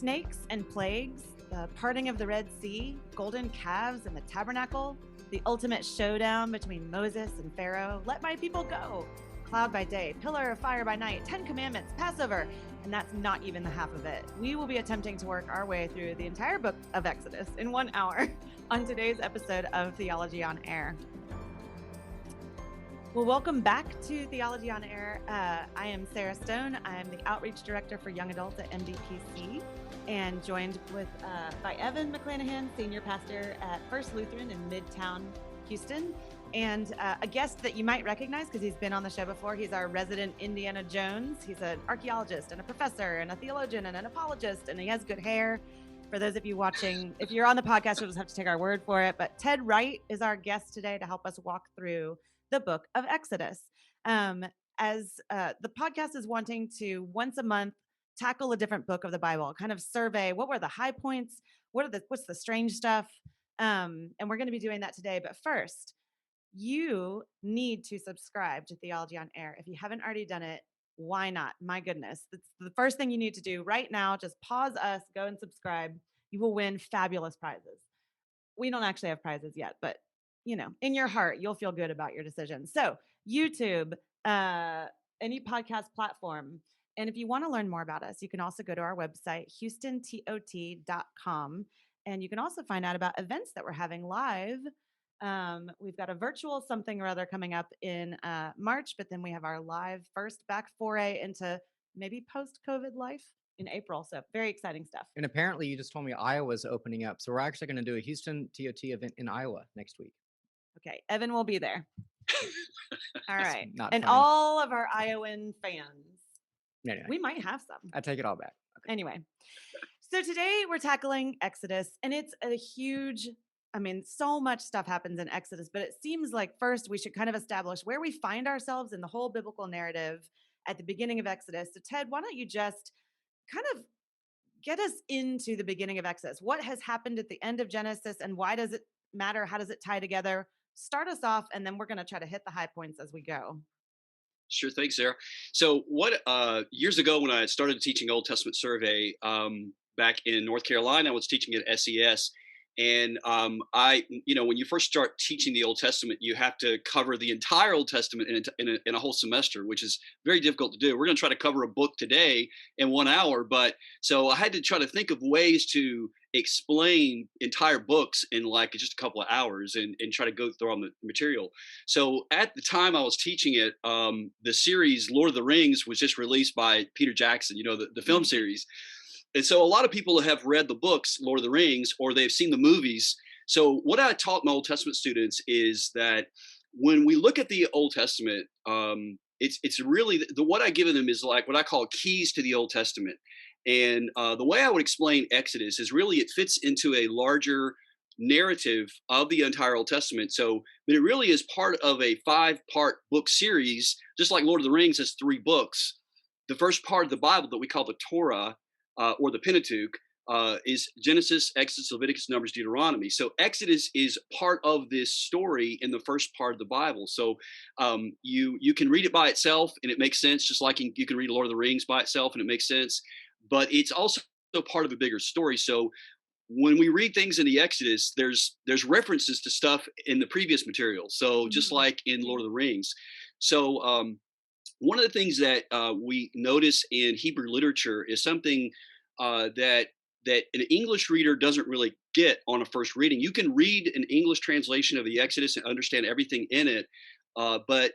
snakes and plagues, the parting of the Red Sea, golden calves and the tabernacle, the ultimate showdown between Moses and Pharaoh, let my people go, cloud by day, pillar of fire by night, 10 commandments, Passover, and that's not even the half of it. We will be attempting to work our way through the entire book of Exodus in 1 hour on today's episode of Theology on Air. Well, welcome back to Theology on Air. I am Sarah Stone. I am the Outreach Director for Young Adults at MDPC, and joined by Evan McClanahan, Senior Pastor at First Lutheran in Midtown, Houston, and a guest that you might recognize because he's been on the show before. He's our resident Indiana Jones. He's an archaeologist and a professor and a theologian and an apologist, and he has good hair. For those of you watching, if you're on the podcast, you'll just have to take our word for it. But Ted Wright is our guest today to help us walk through the book of Exodus. As the podcast is wanting to once a month tackle a different book of the Bible, kind of survey what were the high points, what's the strange stuff, and we're going to be doing that today. But first, you need to subscribe to Theology on Air. If you haven't already done it, why not? My goodness, it's the first thing you need to do right now. Just pause us, go and subscribe. You will win fabulous prizes. We don't actually have prizes yet, but you know, in your heart, you'll feel good about your decision. So YouTube, any podcast platform. And if you want to learn more about us, you can also go to our website, houstontot.com. And you can also find out about events that we're having live. We've got a virtual something or other coming up in March, but then we have our live first back foray into maybe post-COVID life in April. So very exciting stuff. And apparently you just told me Iowa's opening up. So we're actually going to do a Houston TOT event in Iowa next week. Okay, Evan will be there. All right. And funny. all of our Iowan fans. Anyway, we might have some. I take it all back. Okay. Anyway, so today we're tackling Exodus, and it's a huge, so much stuff happens in Exodus, but it seems like first we should kind of establish where we find ourselves in the whole biblical narrative at the beginning of Exodus. So Ted, why don't you just kind of get us into the beginning of Exodus? What has happened at the end of Genesis, and why does it matter? How does it tie together? Start us off, and then we're going to try to hit the high points as we go. Sure. Thanks, Sarah. So years ago when I started teaching Old Testament survey back in North Carolina, I was teaching at SES. And when you first start teaching the Old Testament, you have to cover the entire Old Testament in a whole semester, which is very difficult to do. We're going to try to cover a book today in 1 hour, but so I had to try to think of ways to explain entire books in like just a couple of hours and try to go through all the material. So at the time I was teaching it, the series Lord of the Rings was just released by Peter Jackson, the film series. And so a lot of people have read the books, Lord of the Rings, or they've seen the movies. So what I taught my Old Testament students is that when we look at the Old Testament, it's really what I give them is like what I call keys to the Old Testament. And the way I would explain Exodus is really it fits into a larger narrative of the entire Old Testament. But it really is part of a 5-part book series, just like Lord of the Rings has 3 books. The first part of the Bible that we call the Torah, or the Pentateuch, is Genesis, Exodus, Leviticus, Numbers, Deuteronomy. So Exodus is part of this story in the first part of the Bible. So you can read it by itself and it makes sense, just like you can read Lord of the Rings by itself and it makes sense. But it's also part of a bigger story. So when we read things in the Exodus, there's references to stuff in the previous material. So just like in Lord of the Rings. So one of the things that we notice in Hebrew literature is something that an English reader doesn't really get on a first reading. You can read an English translation of the Exodus and understand everything in it, but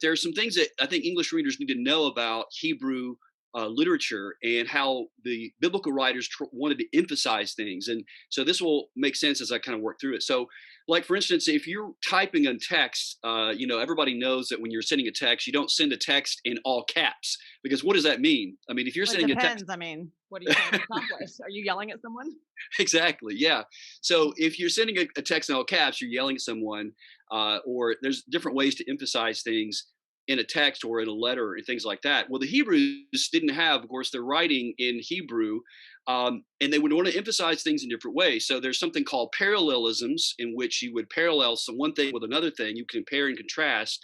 there are some things that I think English readers need to know about Hebrew literature and how the biblical writers wanted to emphasize things. And so this will make sense as I kind of work through it. So like, for instance, if you're typing a text, everybody knows that when you're sending a text, you don't send a text in all caps, because what does that mean? I mean, if you're sending a text, what are you trying to accomplish? Are you yelling at someone? Exactly. Yeah. So if you're sending a text in all caps, you're yelling at someone, or there's different ways to emphasize things in a text or in a letter and things like that. Well, the Hebrews didn't have, of course, they're writing in Hebrew, and they would want to emphasize things in different ways. So there's something called parallelisms, in which you would parallel one thing with another thing. You compare and contrast.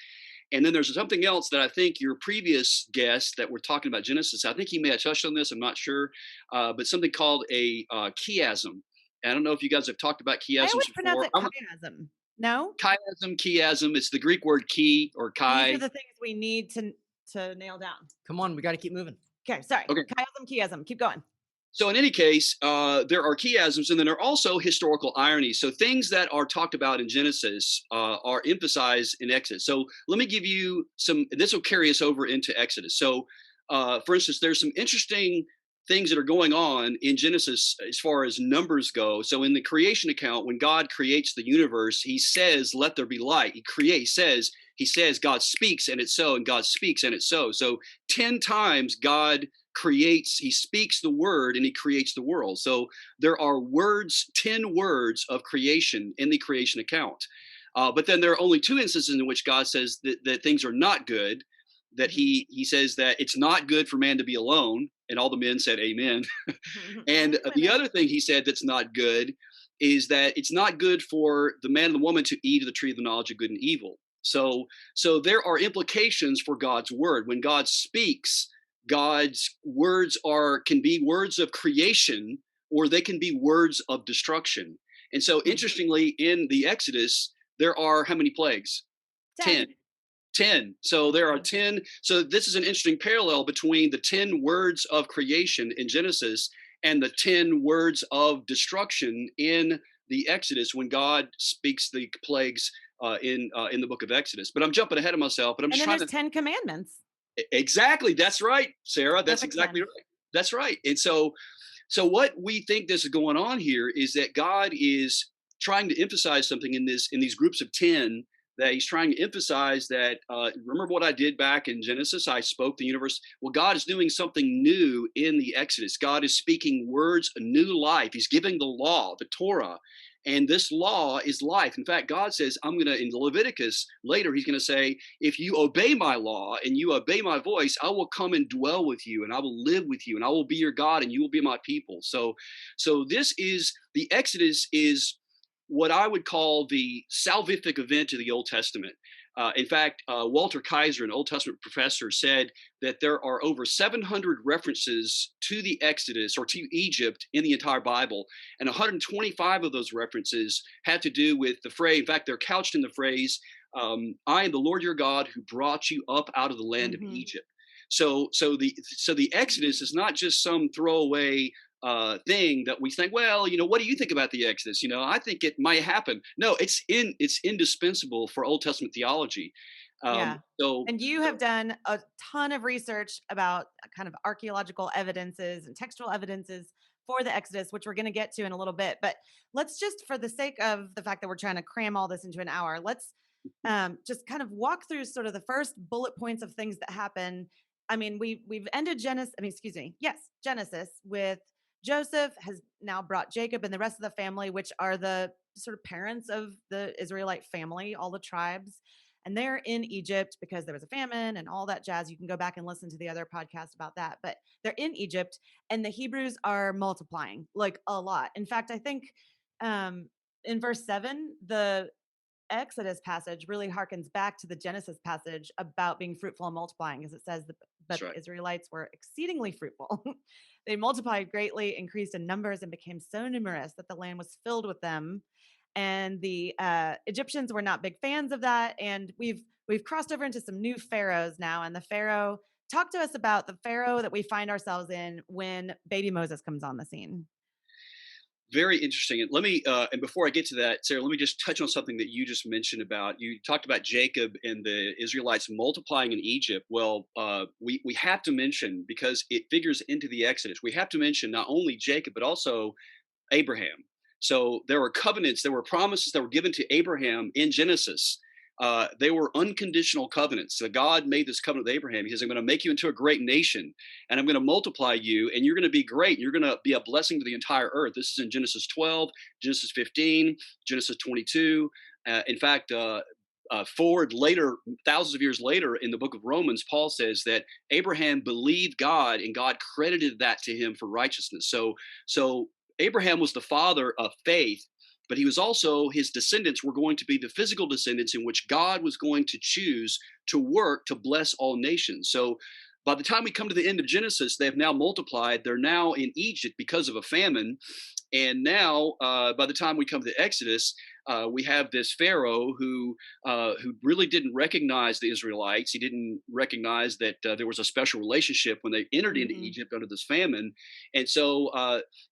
And then there's something else that I think your previous guest that we're talking about Genesis, I think he may have touched on this. I'm not sure, but something called a chiasm. I don't know if you guys have talked about I chiasms always pronounce before. it chiasm. No? Chiasm, chiasm. It's the Greek word chi or These are chi. the things we need to nail down. Come on, we got to keep moving. Okay, sorry. Okay. Chiasm. Keep going. So in any case, there are chiasms, and then there are also historical ironies. So things that are talked about in Genesis are emphasized in Exodus. So let me give you some. This will carry us over into Exodus. So, for instance, there's some interesting things that are going on in Genesis as far as numbers go. So in the creation account, when God creates the universe, He says, "Let there be light." He creates. He says, God speaks, and it's so, and God speaks, and it's so. So 10 times God creates, he speaks the word and he creates the world. So there are words, 10 words of creation in the creation account. But then there are only 2 instances in which God says that things are not good, that he says that it's not good for man to be alone. And all the men said, amen. And the other thing he said that's not good is that it's not good for the man and the woman to eat of the tree of the knowledge of good and evil. So there are implications for God's word. When God speaks, God's words can be words of creation, or they can be words of destruction. And so interestingly, in the Exodus, there are how many plagues? 10. 10. So there are 10. So this is an interesting parallel between the 10 words of creation in Genesis and the 10 words of destruction in the Exodus when God speaks the plagues in the book of Exodus. But I'm jumping ahead of myself, but I'm just trying to 10 commandments. Exactly. That's right, Sarah. That's exactly right. That's right. And so what we think this is going on here is that God is trying to emphasize something in these groups of 10, that he's trying to emphasize that remember what I did back in Genesis? I spoke the universe. Well, God is doing something new in the Exodus. God is speaking words, a new life. He's giving the law, the Torah. And this law is life. In fact, God says, I'm going to, in Leviticus, later, he's going to say, if you obey my law and you obey my voice, I will come and dwell with you, and I will live with you, and I will be your God, and you will be my people. So the Exodus is what I would call the salvific event of the Old Testament. In fact, Walter Kaiser, an Old Testament professor, said that there are over 700 references to the Exodus or to Egypt in the entire Bible, and 125 of those references had to do with the phrase. In fact, they're couched in the phrase, "I am the Lord your God who brought you up out of the land of Egypt." So the Exodus is not just some throwaway thing that we think, well, what do you think about the Exodus? I think it might happen. No, it's indispensable for Old Testament theology. And you have done a ton of research about kind of archaeological evidences and textual evidences for the Exodus, which we're going to get to in a little bit. But let's just, for the sake of the fact that we're trying to cram all this into an hour, let's just kind of walk through sort of the first bullet points of things that happen. I mean, we've ended Genesis with Joseph has now brought Jacob and the rest of the family, which are the sort of parents of the Israelite family, all the tribes. And they're in Egypt because there was a famine and all that jazz. You can go back and listen to the other podcast about that. But they're in Egypt, and the Hebrews are multiplying like a lot. In fact, I think in verse 7, the Exodus passage really harkens back to the Genesis passage about being fruitful and multiplying, as it says that the Israelites were exceedingly fruitful. They multiplied greatly, increased in numbers, and became so numerous that the land was filled with them. And the Egyptians were not big fans of that. And we've crossed over into some new pharaohs now. And talk to us about the pharaoh that we find ourselves in when baby Moses comes on the scene. Very interesting. And let me, and before I get to that, Sarah, let me just touch on something that you just mentioned about. You talked about Jacob and the Israelites multiplying in Egypt. Well, we have to mention, because it figures into the Exodus, we have to mention not only Jacob, but also Abraham. So there were covenants, there were promises that were given to Abraham in Genesis. They were unconditional covenants. So God made this covenant with Abraham. He says, I'm going to make you into a great nation, and I'm going to multiply you, and you're going to be great. You're going to be a blessing to the entire earth. This is in Genesis 12, Genesis 15, Genesis 22. In fact, forward later, thousands of years later, in the book of Romans, Paul says that Abraham believed God, and God credited that to him for righteousness. So Abraham was the father of faith. but he was also, his descendants were going to be the physical descendants in which God was going to choose to work to bless all nations. So by the time we come to the end of Genesis, they have now multiplied. They're now in Egypt because of a famine. And now, by the time we come to Exodus, we have this Pharaoh who really didn't recognize the Israelites. He didn't recognize that there was a special relationship when they entered into Mm-hmm. Egypt under this famine. And so,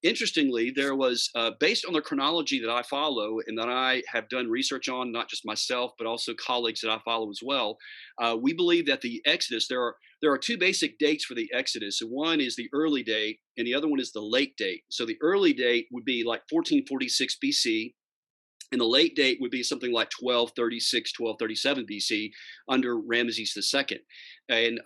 interestingly, there was, based on the chronology that I follow and that I have done research on, not just myself but also colleagues that I follow as well. We believe that the Exodus, there are two basic dates for the Exodus. And one is the early date, and the other one is the late date. So the early date would be like 1446 BC, and the late date would be something like 1236, 1237 BC under Ramesses II. And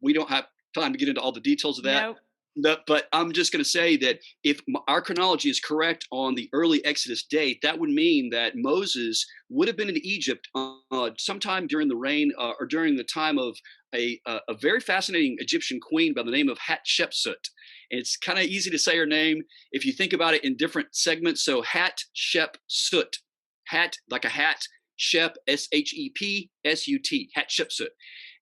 we don't have time to get into all the details of that. Nope. But I'm just going to say that if our chronology is correct on the early Exodus date, that would mean that Moses would have been in Egypt sometime during the reign or during the time of a very fascinating Egyptian queen by the name of Hatshepsut. And it's kind of easy to say her name if you think about it in different segments. So Hatshepsut, hat like a hat, Shep, Shepsut, Hatshepsut.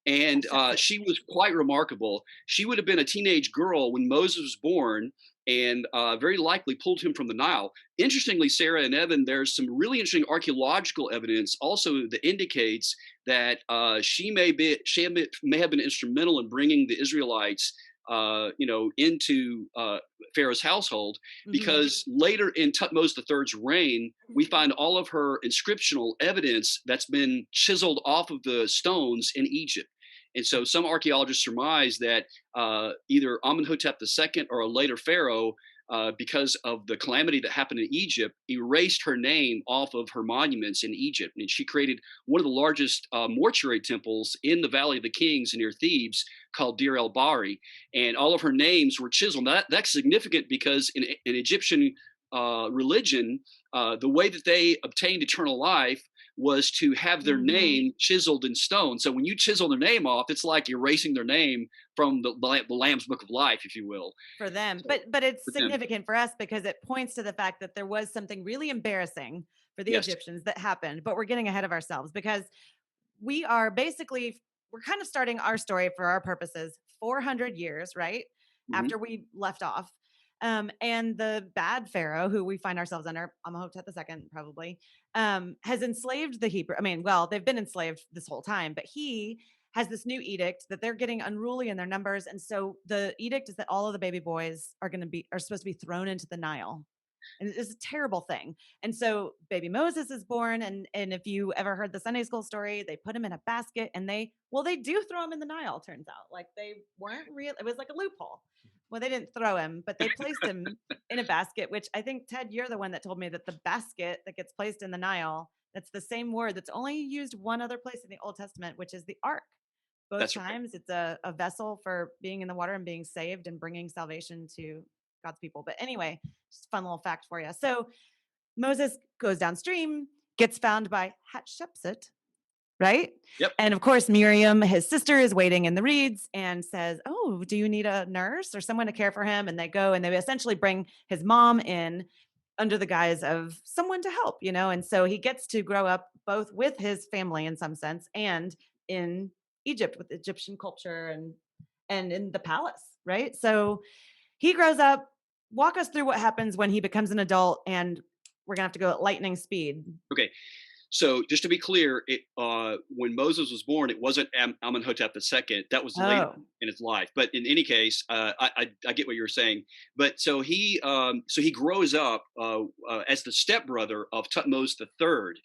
And she was quite remarkable. She would have been a teenage girl when Moses was born, and very likely pulled him from the Nile. Interestingly, Sarah and Evan, there's some really interesting archaeological evidence also that indicates that she may have been instrumental in bringing the Israelites, into Pharaoh's household, Mm-hmm. because later in Tutmosis III's reign, we find all of her inscriptional evidence that's been chiseled off of the stones in Egypt. And so some archaeologists surmise that either Amenhotep II or a later pharaoh, because of the calamity that happened in Egypt, erased her name off of her monuments in Egypt. And she created one of the largest mortuary temples in the Valley of the Kings near Thebes called Deir el Bahri. And all of her names were chiseled. That's significant because in Egyptian religion, the way that they obtained eternal life was to have their Mm-hmm. name chiseled in stone. So when you chisel their name off, it's like erasing their name from the Lamb's Book of Life, if you will. For them. So But it's for them, significant for us because it points to the fact that there was something really embarrassing for the yes. Egyptians that happened, but we're getting ahead of ourselves because we are basically we're kind of starting our story for our purposes 400 years, right? Hmm. After we left off. And the bad pharaoh, who we find ourselves under, Amenhotep II, probably, has enslaved the Hebrew. I mean, well, they've been enslaved this whole time, but he has this new edict that they're getting unruly in their numbers, and so the edict is that all of the baby boys are supposed to be thrown into the Nile, and it's a terrible thing. And so baby Moses is born, and if you ever heard the Sunday school story, they put him in a basket, and they do throw him in the Nile. Turns out, like, they weren't real. It was like a loophole. Well, they didn't throw him, but they placed him in a basket. Which I think, Ted, you're the one that told me that the basket that gets placed in the Nile, that's the same word that's only used one other place in the Old Testament, which is the ark. Both That's right. times it's a vessel for being in the water and being saved and bringing salvation to God's people. But anyway, just a fun little fact for you. So Moses goes downstream, gets found by Hatshepsut, right? Yep. And of course, Miriam, his sister, is waiting in the reeds and says, "Oh, do you need a nurse or someone to care for him?" And they go and they essentially bring his mom in under the guise of someone to help, And so he gets to grow up both with his family in some sense and in Egypt with Egyptian culture and in the palace, right? So he grows up. Walk us through what happens when he becomes an adult, and we're gonna have to go at lightning speed. Okay. So just to be clear, when Moses was born, it wasn't Amenhotep II. That was later Oh, in his life. But in any case, I get what you're saying. But so he grows up as the stepbrother of Tutmosis III,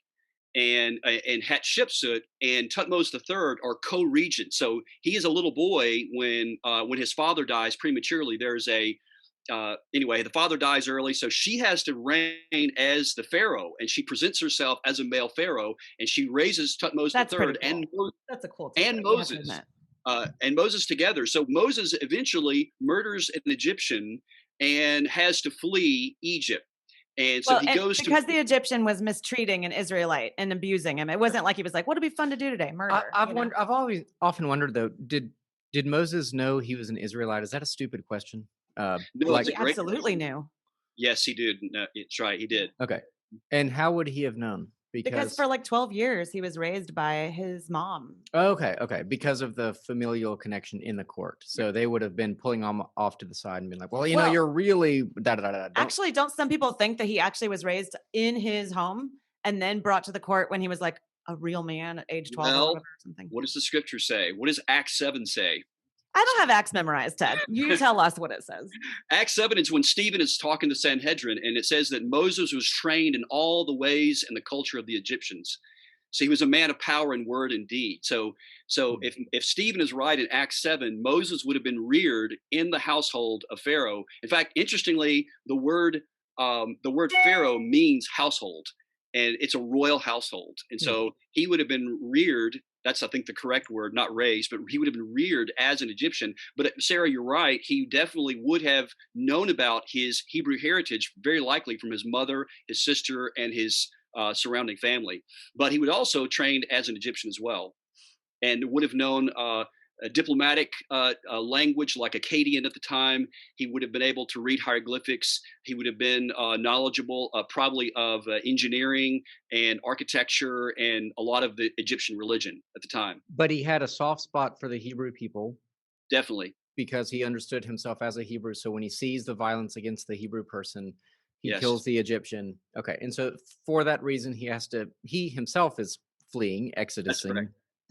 and Hatshepsut and Tutmosis III are co-regents. So he is a little boy when his father dies prematurely. Anyway, the father dies early, so she has to reign as the pharaoh, and she presents herself as a male pharaoh, and she raises Tutmosis that's pretty III cool. That's a cool and takeaway. You have to Moses, admit. together. So Moses eventually murders an Egyptian and has to flee Egypt, and so Well, he and goes to. because the Egyptian was mistreating an Israelite and abusing him, it wasn't like he was like, "What'd be fun to do today? Murder." I've always often wondered though, did Moses know he was an Israelite? Is that a stupid question? No, Oh, it's Like, a he great absolutely question. knew. Yes, he did. No, it's right, he Yeah. did. okay, And how would he have known? Because Because for like 12 years, he was raised by his mom. okay, okay, because of the familial connection in the court. Right. So they would have been pulling him off to the side and been like, "Well, you know, Well, you're really da da da da. Don't." actually, don't some people think that he actually was raised in his home and then brought to the court when he was like a real man at age 12 or Well, whatever or something? what does the scripture say? What does Acts 7 say? I don't have Acts memorized, Ted. You tell us what it says. Acts 7 is when Stephen is talking to Sanhedrin, and it says that Moses was trained in all the ways and the culture of the Egyptians. So he was a man of power in word and deed. So Hmm. if Stephen is right in Acts 7, Moses would have been reared in the household of Pharaoh. In fact, interestingly, the word Pharaoh means household, and it's a royal household. And Hmm. so he would have been reared. That's, I think, the correct word, not raised, but he would have been reared as an Egyptian. But Sarah, you're right. He definitely would have known about his Hebrew heritage, very likely from his mother, his sister, and his surrounding family. But he would also trained as an Egyptian as well, and would have known a diplomatic language like Akkadian at the time. He would have been able to read hieroglyphics. He would have been knowledgeable, probably of engineering and architecture and a lot of the Egyptian religion at the time. But he had a soft spot for the Hebrew people Definitely. because he understood himself as a Hebrew. So when he sees the violence against the Hebrew person, he Yes, kills the Egyptian. Okay, and so for that reason, he himself is fleeing, that's correct. exodusing.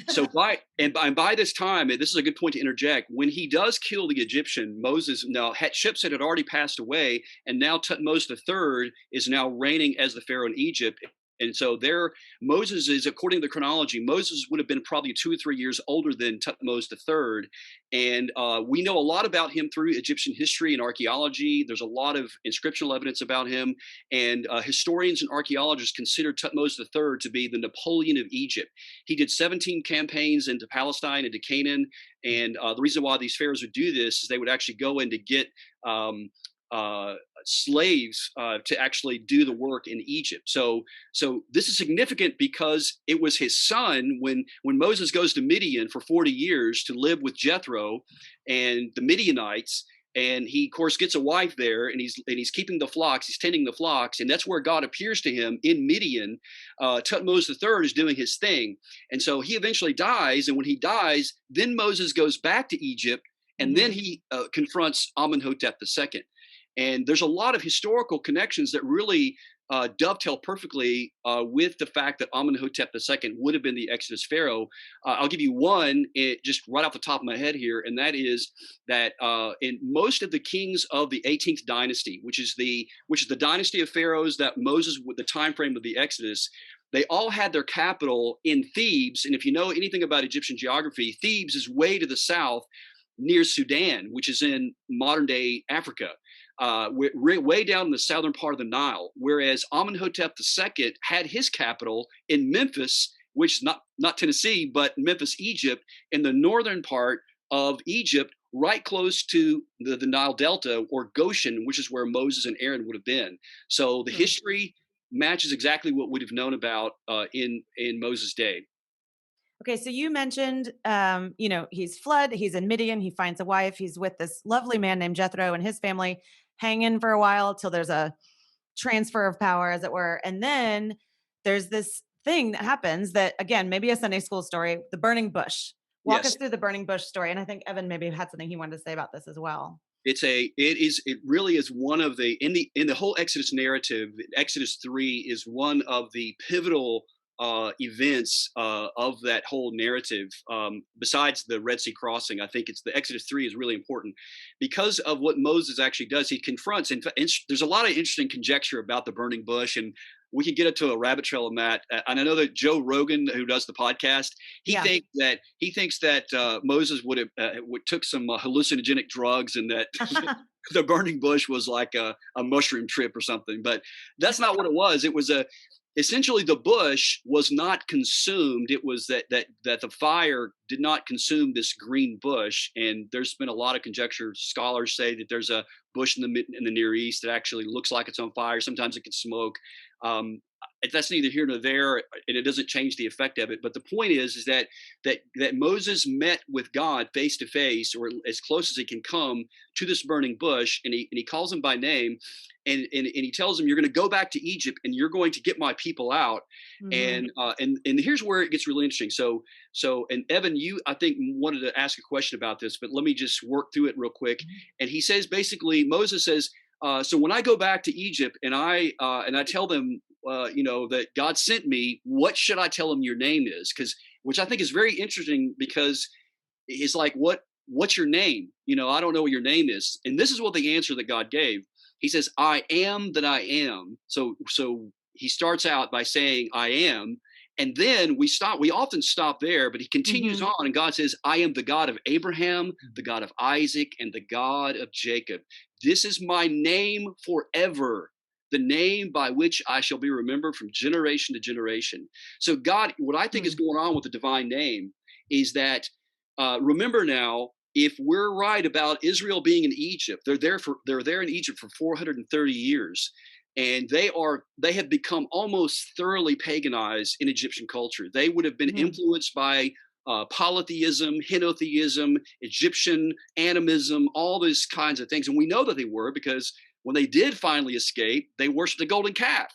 So by this time, and this is a good point to interject, when he does kill the Egyptian, Moses now Hatshepsut had already passed away, and now Tutmosis III is now reigning as the pharaoh in Egypt. And so there, Moses is, according to the chronology, Moses would have been probably 2 or 3 years older than Tutmosis III, and we know a lot about him through Egyptian history and archaeology. There's a lot of inscriptional evidence about him, and historians and archaeologists consider Tutmosis III to be the Napoleon of Egypt. He did 17 campaigns into Palestine, into Canaan, and the reason why these pharaohs would do this is they would actually go in to get um, uh, slaves to actually do the work in Egypt. So this is significant because it was his son when Moses goes to Midian for 40 years to live with Jethro and the Midianites. And he, of course, gets a wife there, and he's keeping the flocks, he's tending the flocks, and that's where God appears to him in Midian. Tutmosis III is doing his thing, and so he eventually dies. And when he dies, then Moses goes back to Egypt, and then Mhm. he confronts Amenhotep II. And there's a lot of historical connections that really dovetail perfectly with the fact that Amenhotep II would have been the Exodus pharaoh. I'll give you one, just right off the top of my head here, and that is that in most of the kings of the 18th dynasty, which is the dynasty of pharaohs that Moses, with the time frame of the Exodus, they all had their capital in Thebes. And if you know anything about Egyptian geography, Thebes is way to the south near Sudan, which is in modern day Africa, way down in the southern part of the Nile. Whereas Amenhotep II had his capital in Memphis, which is not Tennessee, but Memphis, Egypt, in the northern part of Egypt, right close to the Nile Delta, or Goshen, which is where Moses and Aaron would have been. So the Hmm. history matches exactly what we'd have known about in Moses' day. Okay, so you mentioned, he's fled, he's in Midian, he finds a wife, he's with this lovely man named Jethro and his family, hanging for a while till there's a transfer of power, as it were. And then there's this thing that happens that, again, maybe a Sunday school story, the burning bush. Walk us Yes. through the burning bush story. And I think Evan maybe had something he wanted to say about this as well. It really is one of the in the whole Exodus narrative. Exodus 3 is one of the pivotal events of that whole narrative. Besides the Red Sea crossing, I think it's the Exodus 3 is really important because of what Moses actually does. He confronts, and there's a lot of interesting conjecture about the burning bush, and we could get into a rabbit trail on that. And I know that Joe Rogan, who does the podcast, Yeah. he thinks that Moses took some hallucinogenic drugs, and that the burning bush was like a mushroom trip or something. But that's not what it was. It was essentially, the bush was not consumed. It was that the fire did not consume this green bush. And there's been a lot of conjecture. Scholars say that there's a bush in the Near East that actually looks like it's on fire. Sometimes it can smoke. that's neither here nor there, and it doesn't change the effect of it. But the point is that Moses met with God face to face, or as close as he can come to this burning bush, and he calls him by name, and he tells him, "You're going to go back to Egypt, and you're going to get my people out." Mm-hmm. And here's where it gets really interesting. And Evan, you I think wanted to ask a question about this, but let me just work through it real quick. And he says basically, Moses says, so when I go back to Egypt and I tell them, that God sent me, what should I tell them your name is? Which I think is very interesting, because it's like, what's your name? I don't know what your name is. And this is what the answer that God gave. He says, I am that I am. So he starts out by saying, I am. And then we often stop there, but he continues Mm-hmm. on, and God says, I am the God of Abraham, the God of Isaac, and the God of Jacob. This is my name forever, the name by which I shall be remembered from generation to generation. So God, what I think is going on with the divine name is that, remember now, if we're right about Israel being in Egypt, they're there in Egypt for 430 years. And they have become almost thoroughly paganized in Egyptian culture. They would have been Mm-hmm. influenced by polytheism, henotheism, Egyptian animism, all these kinds of things. And we know that they were, because when they did finally escape, they worshiped the golden calf.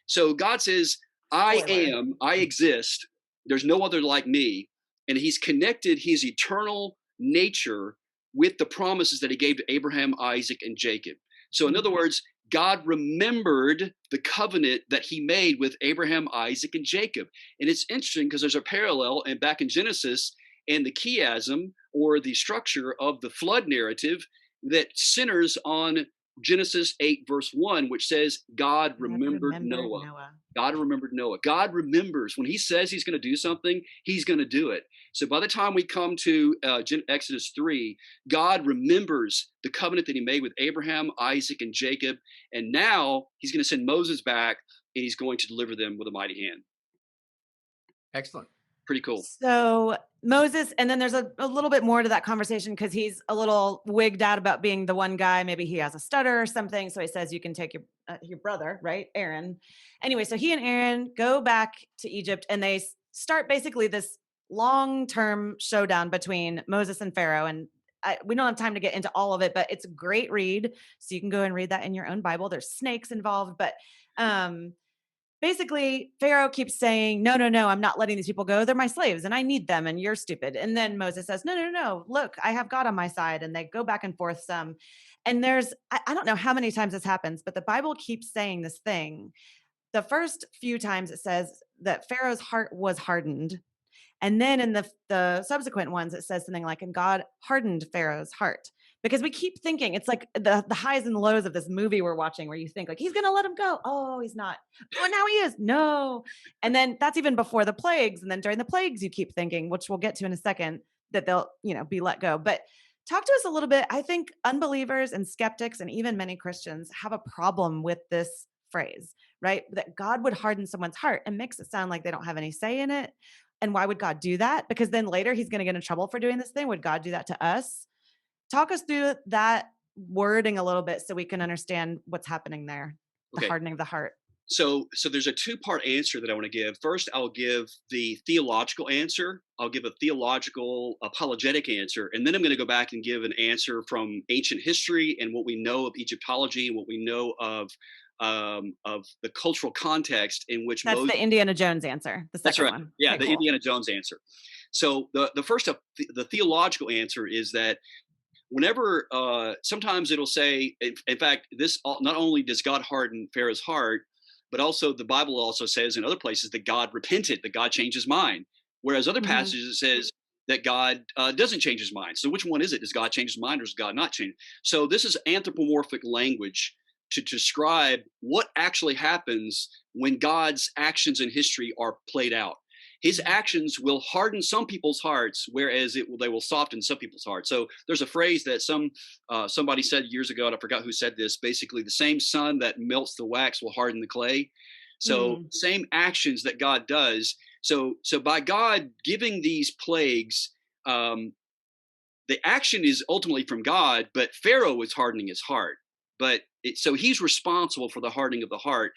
So God says, I Spoiler. am, I exist. There's no other like me. And he's connected his eternal nature with the promises that he gave to Abraham, Isaac, and Jacob. So in other words, God remembered the covenant that he made with Abraham, Isaac, and Jacob. And it's interesting because there's a parallel, and back in Genesis, and the chiasm, or the structure of the flood narrative, that centers on Genesis 8, verse 1, which says, God remembered Noah. Noah. God remembered Noah. God remembers when he says he's going to do something, he's going to do it. So by the time we come to Exodus 3, God remembers the covenant that he made with Abraham, Isaac, and Jacob. And now he's going to send Moses back, and he's going to deliver them with a mighty hand. Excellent. Pretty cool. So Moses, and then there's a little bit more to that conversation, because he's a little wigged out about being the one guy. Maybe he has a stutter or something. So he says, you can take your brother, right? Aaron. Anyway, so he and Aaron go back to Egypt, and they start basically this long-term showdown between Moses and Pharaoh. And we don't have time to get into all of it, but it's a great read. So you can go and read that in your own Bible. There's snakes involved, but basically, Pharaoh keeps saying, no, I'm not letting these people go. They're my slaves and I need them, and you're stupid. And then Moses says, no, look, I have God on my side. And they go back and forth some. And I don't know how many times this happens, but the Bible keeps saying this thing. The first few times it says that Pharaoh's heart was hardened. And then in the subsequent ones, it says something like, and God hardened Pharaoh's heart. Because we keep thinking, it's like the highs and lows of this movie we're watching, where you think like, he's going to let him go. Oh, he's not. Oh, now he is. No. And then that's even before the plagues. And then during the plagues, you keep thinking, which we'll get to in a second, that they'll, be let go. But talk to us a little bit. I think unbelievers and skeptics, and even many Christians, have a problem with this phrase, right? That God would harden someone's heart, and makes it sound like they don't have any say in it. And why would God do that? Because then later he's going to get in trouble for doing this thing. Would God do that to us? Talk us through that wording a little bit so we can understand what's happening there, the hardening of the heart. So there's a two-part answer that I want to give. First, I'll give the theological answer. I'll give a theological apologetic answer, and then I'm going to go back and give an answer from ancient history and what we know of Egyptology and what we know of the cultural context in which That's the Indiana Jones answer. The second one. Yeah, okay, the cool. Indiana Jones answer. So the first the theological answer is that whenever sometimes it'll say, in fact, this not only does God harden Pharaoh's heart, but also the Bible also says in other places that God repented, that God changed his mind. Whereas other passages it says that God doesn't change his mind. So which one is it? Does God change his mind, or does God not change? So this is anthropomorphic language to describe what actually happens when God's actions in history are played out. His actions will harden some people's hearts, whereas they will soften some people's hearts. So there's a phrase that somebody said years ago, and I forgot who said this. Basically, the same sun that melts the wax will harden the clay. So same actions that God does. So by God giving these plagues, the action is ultimately from God, but Pharaoh is hardening his heart. So he's responsible for the hardening of the heart.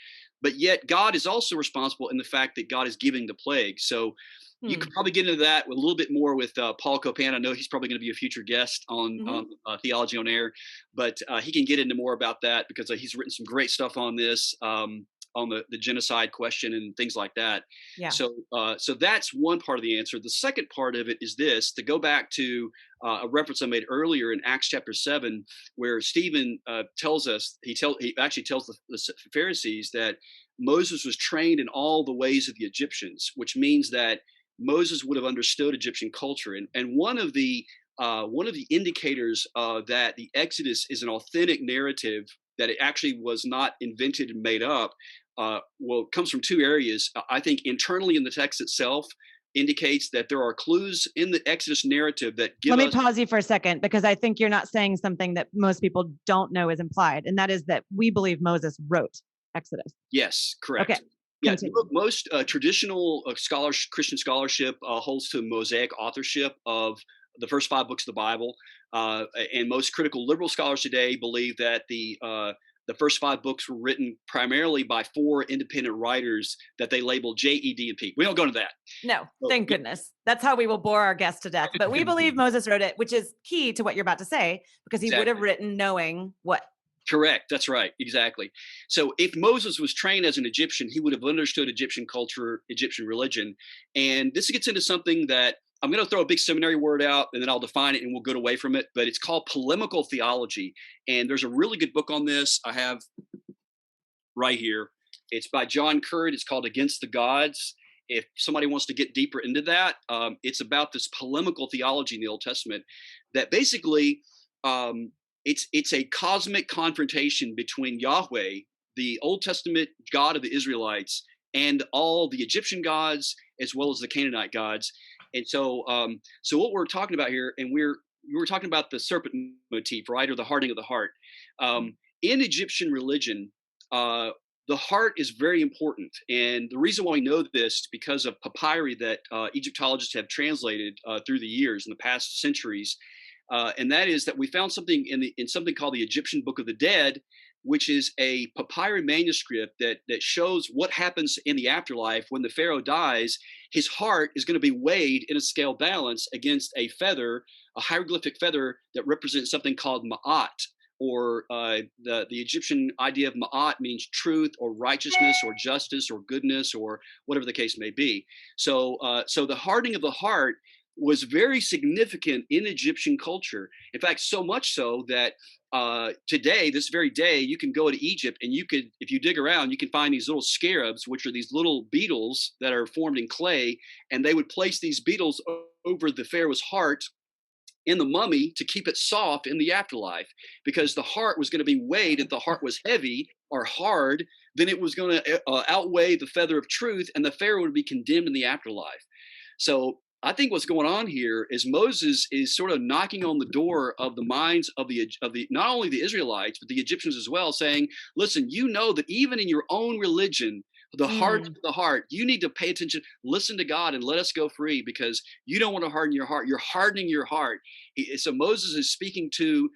but yet God is also responsible in the fact that God is giving the plague. So you Hmm. could probably get into that a little bit more with Paul Copan. I know he's probably going to be a future guest on Hmm. Theology on Air, but he can get into more about that because he's written some great stuff on this, on the genocide question and things like that. Yeah. So that's one part of the answer. The second part of it is this: to go back to a reference I made earlier in Acts chapter 7, where Stephen tells us he actually tells the Pharisees that Moses was trained in all the ways of the Egyptians, which means that Moses would have understood Egyptian culture. And one of the indicators that the Exodus is an authentic narrative, that it actually was not invented and made up, well, it comes from two areas. I think internally in the text itself indicates that there are clues in the Exodus narrative that give Let me us. pause you for a second, because I think you're not saying something that most people don't know is implied, and that is that we believe Moses wrote Exodus. Yes, Okay, correct. Yeah, continue. most traditional Christian scholarship holds to Mosaic authorship of the first five books of the Bible, and most critical liberal scholars today believe that the first five books were written primarily by four independent writers that they labeled J, E, D, and P. We don't go into that. No, So, thank goodness. That's how we will bore our guests to death. But we believe Moses wrote it, which is key to what you're about to say, because he would have exactly. written knowing what. Correct. That's right. Exactly. So if Moses was trained as an Egyptian, he would have understood Egyptian culture, Egyptian religion. And this gets into something that I'm going to throw a big seminary word out and then I'll define it and we'll get away from it. But it's called polemical theology. And there's a really good book on this I have right here. It's by John Currid. It's called Against the Gods. If somebody wants to get deeper into that, it's about this polemical theology in the Old Testament that basically it's a cosmic confrontation between Yahweh, the Old Testament God of the Israelites, and all the Egyptian gods as well as the Canaanite gods. And so what we're talking about here, and we were talking about the serpent motif, right, or the hardening of the heart. In Egyptian religion, uh, the heart is very important, and the reason why we know this is because of papyri that Egyptologists have translated through the years in the past centuries, and that is that we found something in something called the Egyptian Book of the Dead, which is a papyri manuscript that shows what happens in the afterlife when the pharaoh dies. His heart is going to be weighed in a scale balance against a feather, a hieroglyphic feather that represents something called ma'at, or the Egyptian idea of ma'at means truth or righteousness or justice or goodness or whatever the case may be. So the hardening of the heart was very significant in Egyptian culture. In fact, so much so that today, this very day, you can go to Egypt and you could, if you dig around, you can find these little scarabs, which are these little beetles that are formed in clay, and they would place these beetles over the pharaoh's heart in the mummy to keep it soft in the afterlife, because the heart was going to be weighed. If the heart was heavy or hard, then it was going to outweigh the feather of truth, and the pharaoh would be condemned in the afterlife. So I think what's going on here is Moses is sort of knocking on the door of the minds of the not only the Israelites but the Egyptians as well, saying, "Listen, you know that even in your own religion, the heart of the heart, you need to pay attention, listen to God, and let us go free, because you don't want to harden your heart. You're hardening your heart." So Moses is speaking to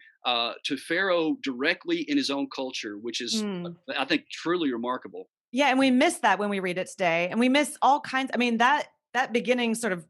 Pharaoh directly in his own culture, which is, I think, truly remarkable. Yeah, and we miss that when we read it today, and we miss all kinds. I mean, that beginning sort of,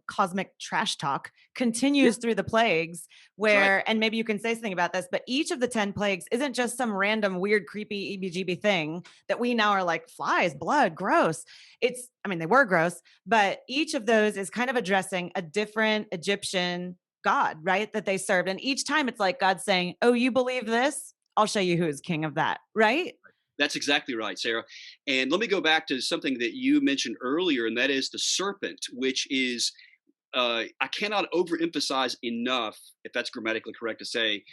cosmic trash talk Yeah, continues through the plagues, that's right. where, and maybe you can say something about this, but each of the 10 plagues isn't just some random weird, creepy, EBGB thing that we now are like, flies, blood, gross. I mean, they were gross, but each of those is kind of addressing a different Egyptian god, right? That they served. And each time it's like God saying, "Oh, you believe this? I'll show you who is king of that," right? That's exactly right, Sarah. And let me go back to something that you mentioned earlier, and that is the serpent, which is, I cannot overemphasize enough, if that's grammatically correct to say,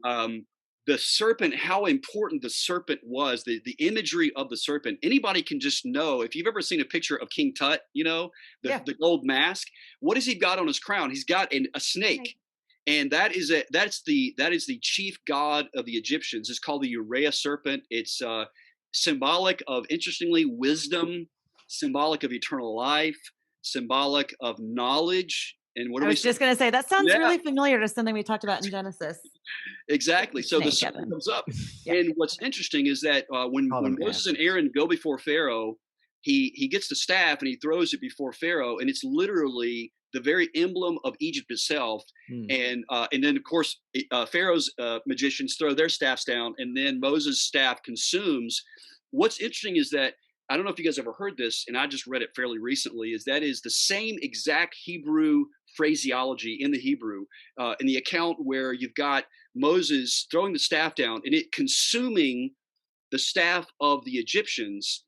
um, the serpent, how important the serpent was, the imagery of the serpent. Anybody can just know, if you've ever seen a picture of King Tut, Yeah. the gold mask, what has he got on his crown? He's got a snake. And that is the chief god of the Egyptians. It's called the Urea serpent. It's symbolic of, interestingly, wisdom, symbolic of eternal life, symbolic of knowledge, And what do I we was see? just gonna say, that sounds Yeah, really familiar to something we talked about in Genesis. exactly. The So the snake, serpent Evan. comes up, Yeah. and what's interesting is that Call when them Moses and asses. Aaron go before Pharaoh, he gets the staff and he throws it before Pharaoh, and it's literally the very emblem of Egypt itself. Mm. And then of course Pharaoh's magicians throw their staffs down, and then Moses' staff consumes. What's interesting is that I don't know if you guys ever heard this, and I just read it fairly recently. Is that is the same exact Hebrew phraseology in the Hebrew in the account where you've got Moses throwing the staff down and it consuming the staff of the Egyptians.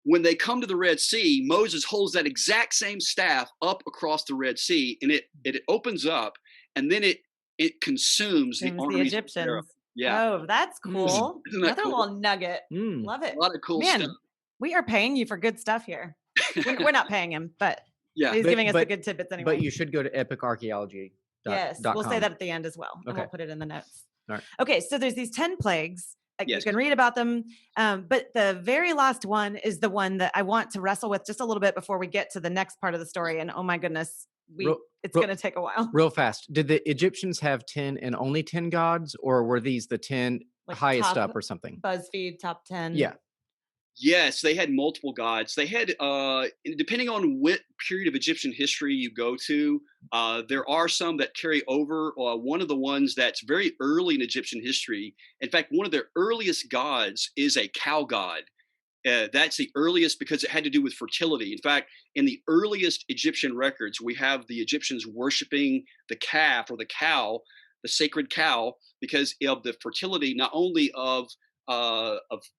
When they come to the Red Sea, Moses holds that exact same staff up across the Red Sea, and it opens up, and then it consumes the Consumes the armies of Pharaoh. Egyptians. Yeah, Oh, that's Mm. cool. isn't that Another cool? little nugget. Mm. Love A it. lot of cool stuff. Man, we are paying you for good stuff here. We're not paying him, but Yeah, he's giving us the But good tidbits but anyway. you should go to epicarchaeology.com. Yes, we'll say that at the end as well, and Okay. we'll put it in the notes. All right. Okay, so there's these 10 plagues. You yes. can read about them, but the very last one is the one that I want to wrestle with just a little bit before we get to the next part of the story. And oh my goodness, Real- it's real- going to take a while. Real fast. Did the Egyptians have 10 and only 10 gods, or were these the 10 Like highest top up or something? BuzzFeed top 10. Yeah. Yes, they had multiple gods. They had, depending on what period of Egyptian history you go to, there are some that carry over. One of the ones that's very early in Egyptian history, in fact, one of their earliest gods is a cow god. That's the earliest because it had to do with fertility. In fact, in the earliest Egyptian records, we have the Egyptians worshiping the calf or the cow, the sacred cow, because of the fertility not only of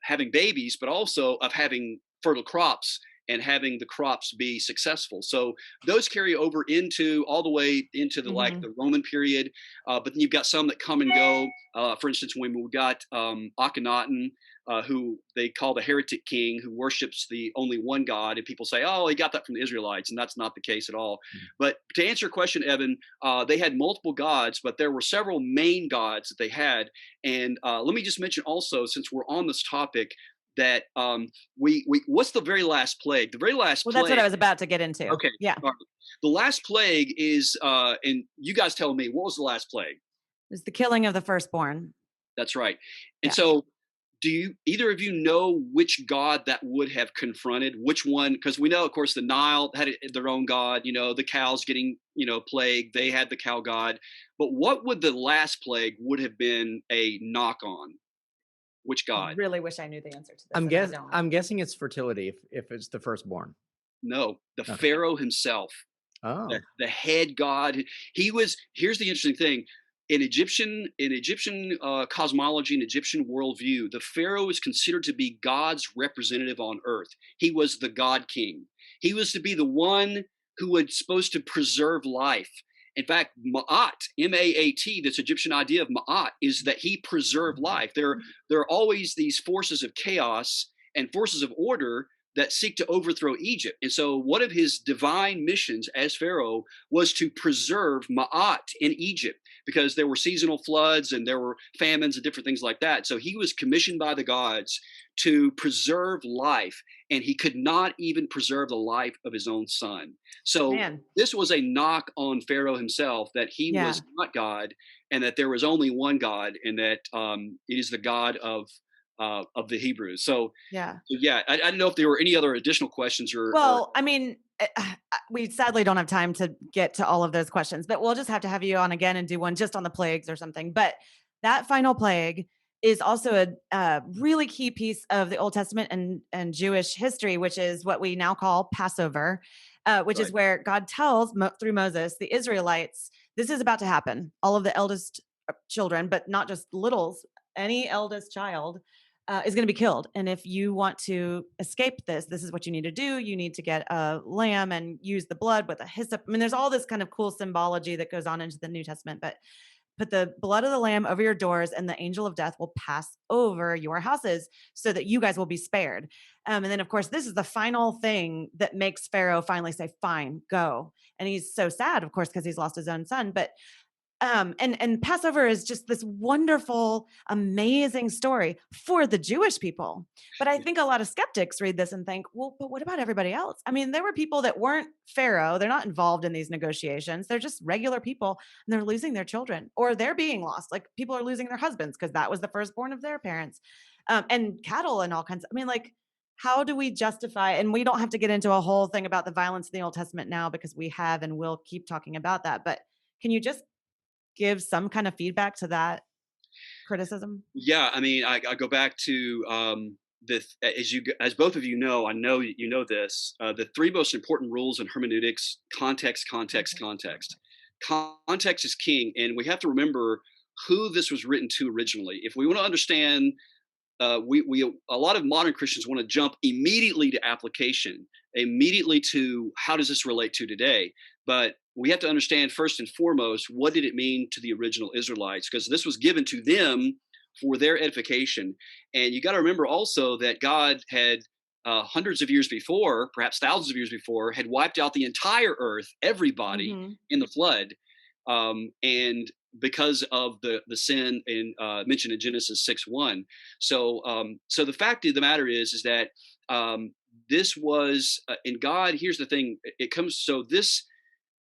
having babies, but also of having fertile crops and having the crops be successful. So those carry over into all the way into the like Mhm. the Roman period. But then you've got some that come and go. For instance, when we got Akhenaten, who they call the heretic king, who worships the only one God, and people say, "Oh, he got that from the Israelites," and that's not the case at all. But to answer your question, Evan, they had multiple gods, but there were several main gods that they had. And let me just mention also, since we're on this topic, that we what's the very last plague? The very last Well, plague. that's what I was about to get into. Okay, Yeah. all right. The last plague is, and you guys tell me, what was the last plague? It was the killing of the firstborn. That's right. And Yeah. so, do you either of you know which god that would have confronted? Which one? Because we know, of course, the Nile had their own god. You know, the cows getting plague. They had the cow god. But what would the last plague would have been a knock on? Which I god? really wish I knew the answer to this. And I don't. I'm guessing it's fertility if it's the firstborn. No, the Okay. Pharaoh himself. Oh. The head god. He was. Here's the interesting thing: in Egyptian cosmology and Egyptian worldview, the pharaoh is considered to be God's representative on earth. He was the god king. He was to be the one who was supposed to preserve life. In fact, Ma'at, M-A-A-T, this Egyptian idea of Ma'at, is that he preserved life. There are always these forces of chaos and forces of order that seek to overthrow Egypt. And so one of his divine missions as Pharaoh was to preserve Ma'at in Egypt, because there were seasonal floods and there were famines and different things like that. So he was commissioned by the gods to preserve life, and he could not even preserve the life of his own son. So Man. this was a knock on Pharaoh himself, that he Yeah. was not God, and that there was only one God, and that it is the God of the Hebrews. So Yeah. yeah, I don't know if there were any other additional questions or Well, I mean, we sadly don't have time to get to all of those questions, but we'll just have to have you on again and do one just on the plagues or something. But that final plague is also a really key piece of the Old Testament and Jewish history, which is what we now call Passover, which is Right. where God tells through Moses, the Israelites, this is about to happen. All of the eldest children, but not just littles, any eldest child is going to be killed. And if you want to escape this, this is what you need to do. You need to get a lamb and use the blood with a hyssop. I mean, there's all this kind of cool symbology that goes on into the New Testament, but put the blood of the lamb over your doors and the angel of death will pass over your houses so that you guys will be spared. And then, of course, this is the final thing that makes Pharaoh finally say, fine, go. And he's so sad, of course, because he's lost his own son. But And Passover is just this wonderful, amazing story for the Jewish people. But I Yeah. think a lot of skeptics read this and think, well, but what about everybody else? I mean, there were people that weren't Pharaoh. They're not involved in these negotiations. They're just regular people, and they're losing their children, or they're being lost. Like people are losing their husbands because that was the firstborn of their parents, and cattle and all kinds. I mean, like, how do we justify? And we don't have to get into a whole thing about the violence in the Old Testament now because we have and will keep talking about that. But can you just give some kind of feedback to that criticism? Yeah, I mean, I go back to as both of you know, I know you know this. The three most important rules in hermeneutics: context, context, Context, context. context. Context is king, and we have to remember who this was written to originally. If we want to understand, we a lot of modern Christians want to jump immediately to application, immediately to how does this relate to today. But we have to understand first and foremost, what did it mean to the original Israelites, because this was given to them for their edification. And you got to remember also that God had hundreds of years before, perhaps thousands of years before, had wiped out the entire earth, everybody, Mhm. in the flood. And because of the sin in mentioned in Genesis 6:1. So the fact of the matter is that this was in God. Here's the thing: it comes. So this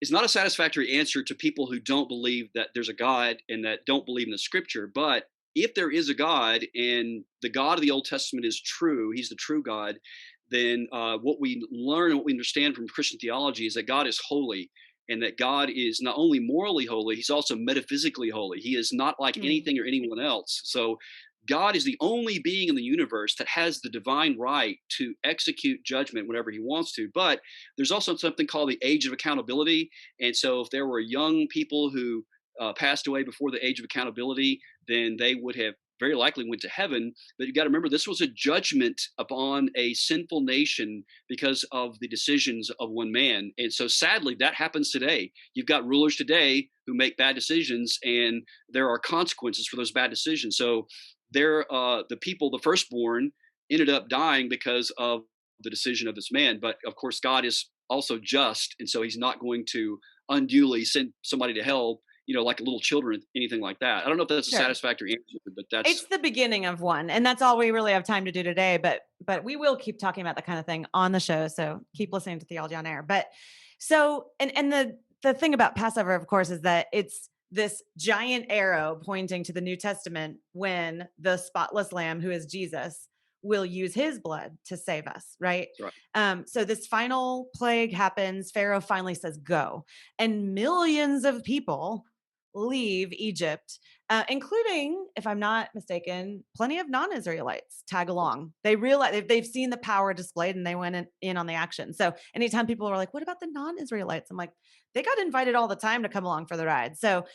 is not a satisfactory answer to people who don't believe that there's a God and that don't believe in the Scripture. But if there is a God and the God of the Old Testament is true, He's the true God. Then what we learn and what we understand from Christian theology is that God is holy, and that God is not only morally holy, He's also metaphysically holy. He is not like Mm. anything or anyone else. So God is the only being in the universe that has the divine right to execute judgment whenever He wants to. But there's also something called the age of accountability. And so if there were young people who passed away before the age of accountability, then they would have very likely went to heaven. But you got to remember, this was a judgment upon a sinful nation because of the decisions of one man. And so sadly, that happens today. You've got rulers today who make bad decisions, and there are consequences for those bad decisions. So the people, the firstborn, ended up dying because of the decision of this man. But of course, God is also just, and so He's not going to unduly send somebody to hell, like little children, anything like that. I don't know if that's a Sure. satisfactory answer, but that's It's the beginning of one, and that's all we really have time to do today, but we will keep talking about that kind of thing on the show, so keep listening to Theology on Air. But so and the thing about Passover, of course, is that it's this giant arrow pointing to the New Testament when the spotless lamb, who is Jesus, will use his blood to save us, right? right. So this final plague happens. Pharaoh finally says go, and millions of people leave Egypt, including, if I'm not mistaken, plenty of non-Israelites tag along. They realize they've seen the power displayed and they went in on the action. So anytime people are like, "What about the non-Israelites?" I'm like, they got invited all the time to come along for the ride. So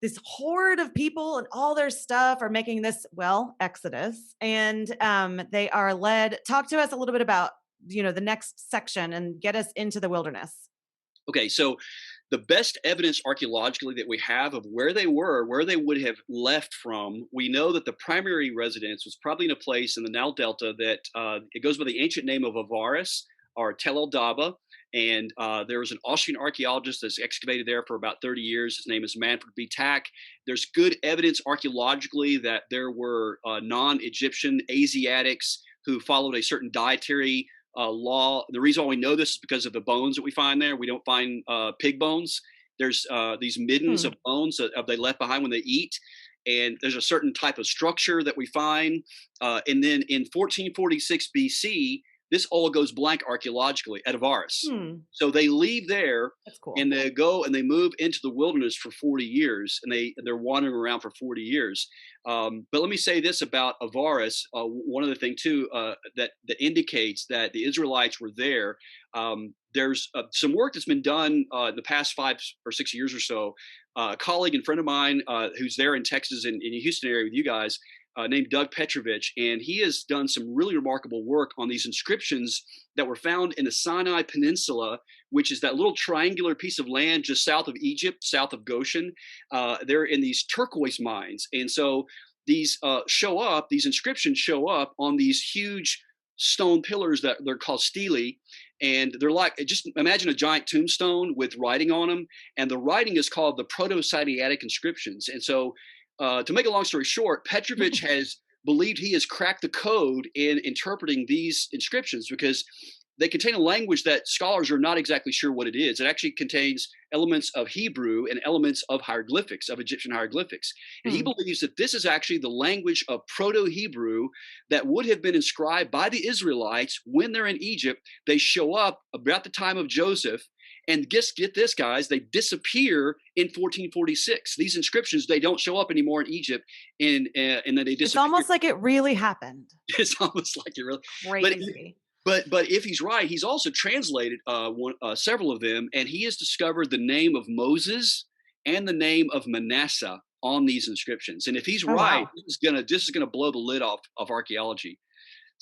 this horde of people and all their stuff are making this, well, exodus, and they are led. Talk to us a little bit about the next section and get us into the wilderness. Okay, so the best evidence archaeologically that we have of where they were, where they would have left from, we know that the primary residence was probably in a place in the Nile Delta that it goes by the ancient name of Avaris or Tel El Daba. And there was an Austrian archaeologist that's excavated there for about 30 years. His name is Manfred B. Tack. There's good evidence archaeologically that there were non-Egyptian Asiatics who followed a certain dietary law. The reason why we know this is because of the bones that we find there. We don't find pig bones. There's these middens Hmm. of bones that they left behind when they eat. And there's a certain type of structure that we find. And then in 1446 BC, this all goes blank archaeologically at Avaris. Hmm. So they leave there That's cool. and they go and they move into the wilderness for 40 years, and they're wandering around for 40 years. But let me say this about Avaris. One other thing too that indicates that the Israelites were there. There's some work that's been done in the past 5 or 6 years or so. A colleague and friend of mine who's there in Texas in the Houston area with you guys, named Doug Petrovich, and he has done some really remarkable work on these inscriptions that were found in the Sinai Peninsula, which is that little triangular piece of land just south of Egypt, south of Goshen. They're in these turquoise mines, and so these inscriptions show up on these huge stone pillars that they're called stelae, and they're like, just imagine a giant tombstone with writing on them, and the writing is called the Proto-Sinaitic inscriptions. And so, to make a long story short, Petrovich has believed he has cracked the code in interpreting these inscriptions because they contain a language that scholars are not exactly sure what it is. It actually contains elements of Hebrew and elements of hieroglyphics, of Egyptian hieroglyphics. And he Hmm. believes that this is actually the language of Proto-Hebrew that would have been inscribed by the Israelites when they're in Egypt. They show up about the time of Joseph, and get this, guys, they disappear in 1446. These inscriptions, they don't show up anymore in Egypt, and then they It's disappear. almost like it really happened. It's almost like it really, but Crazy. but if he's right, he's also translated several of them, and he has discovered the name of Moses and the name of Manasseh on these inscriptions. And if he's Oh, right, wow. this is gonna blow the lid off of archaeology.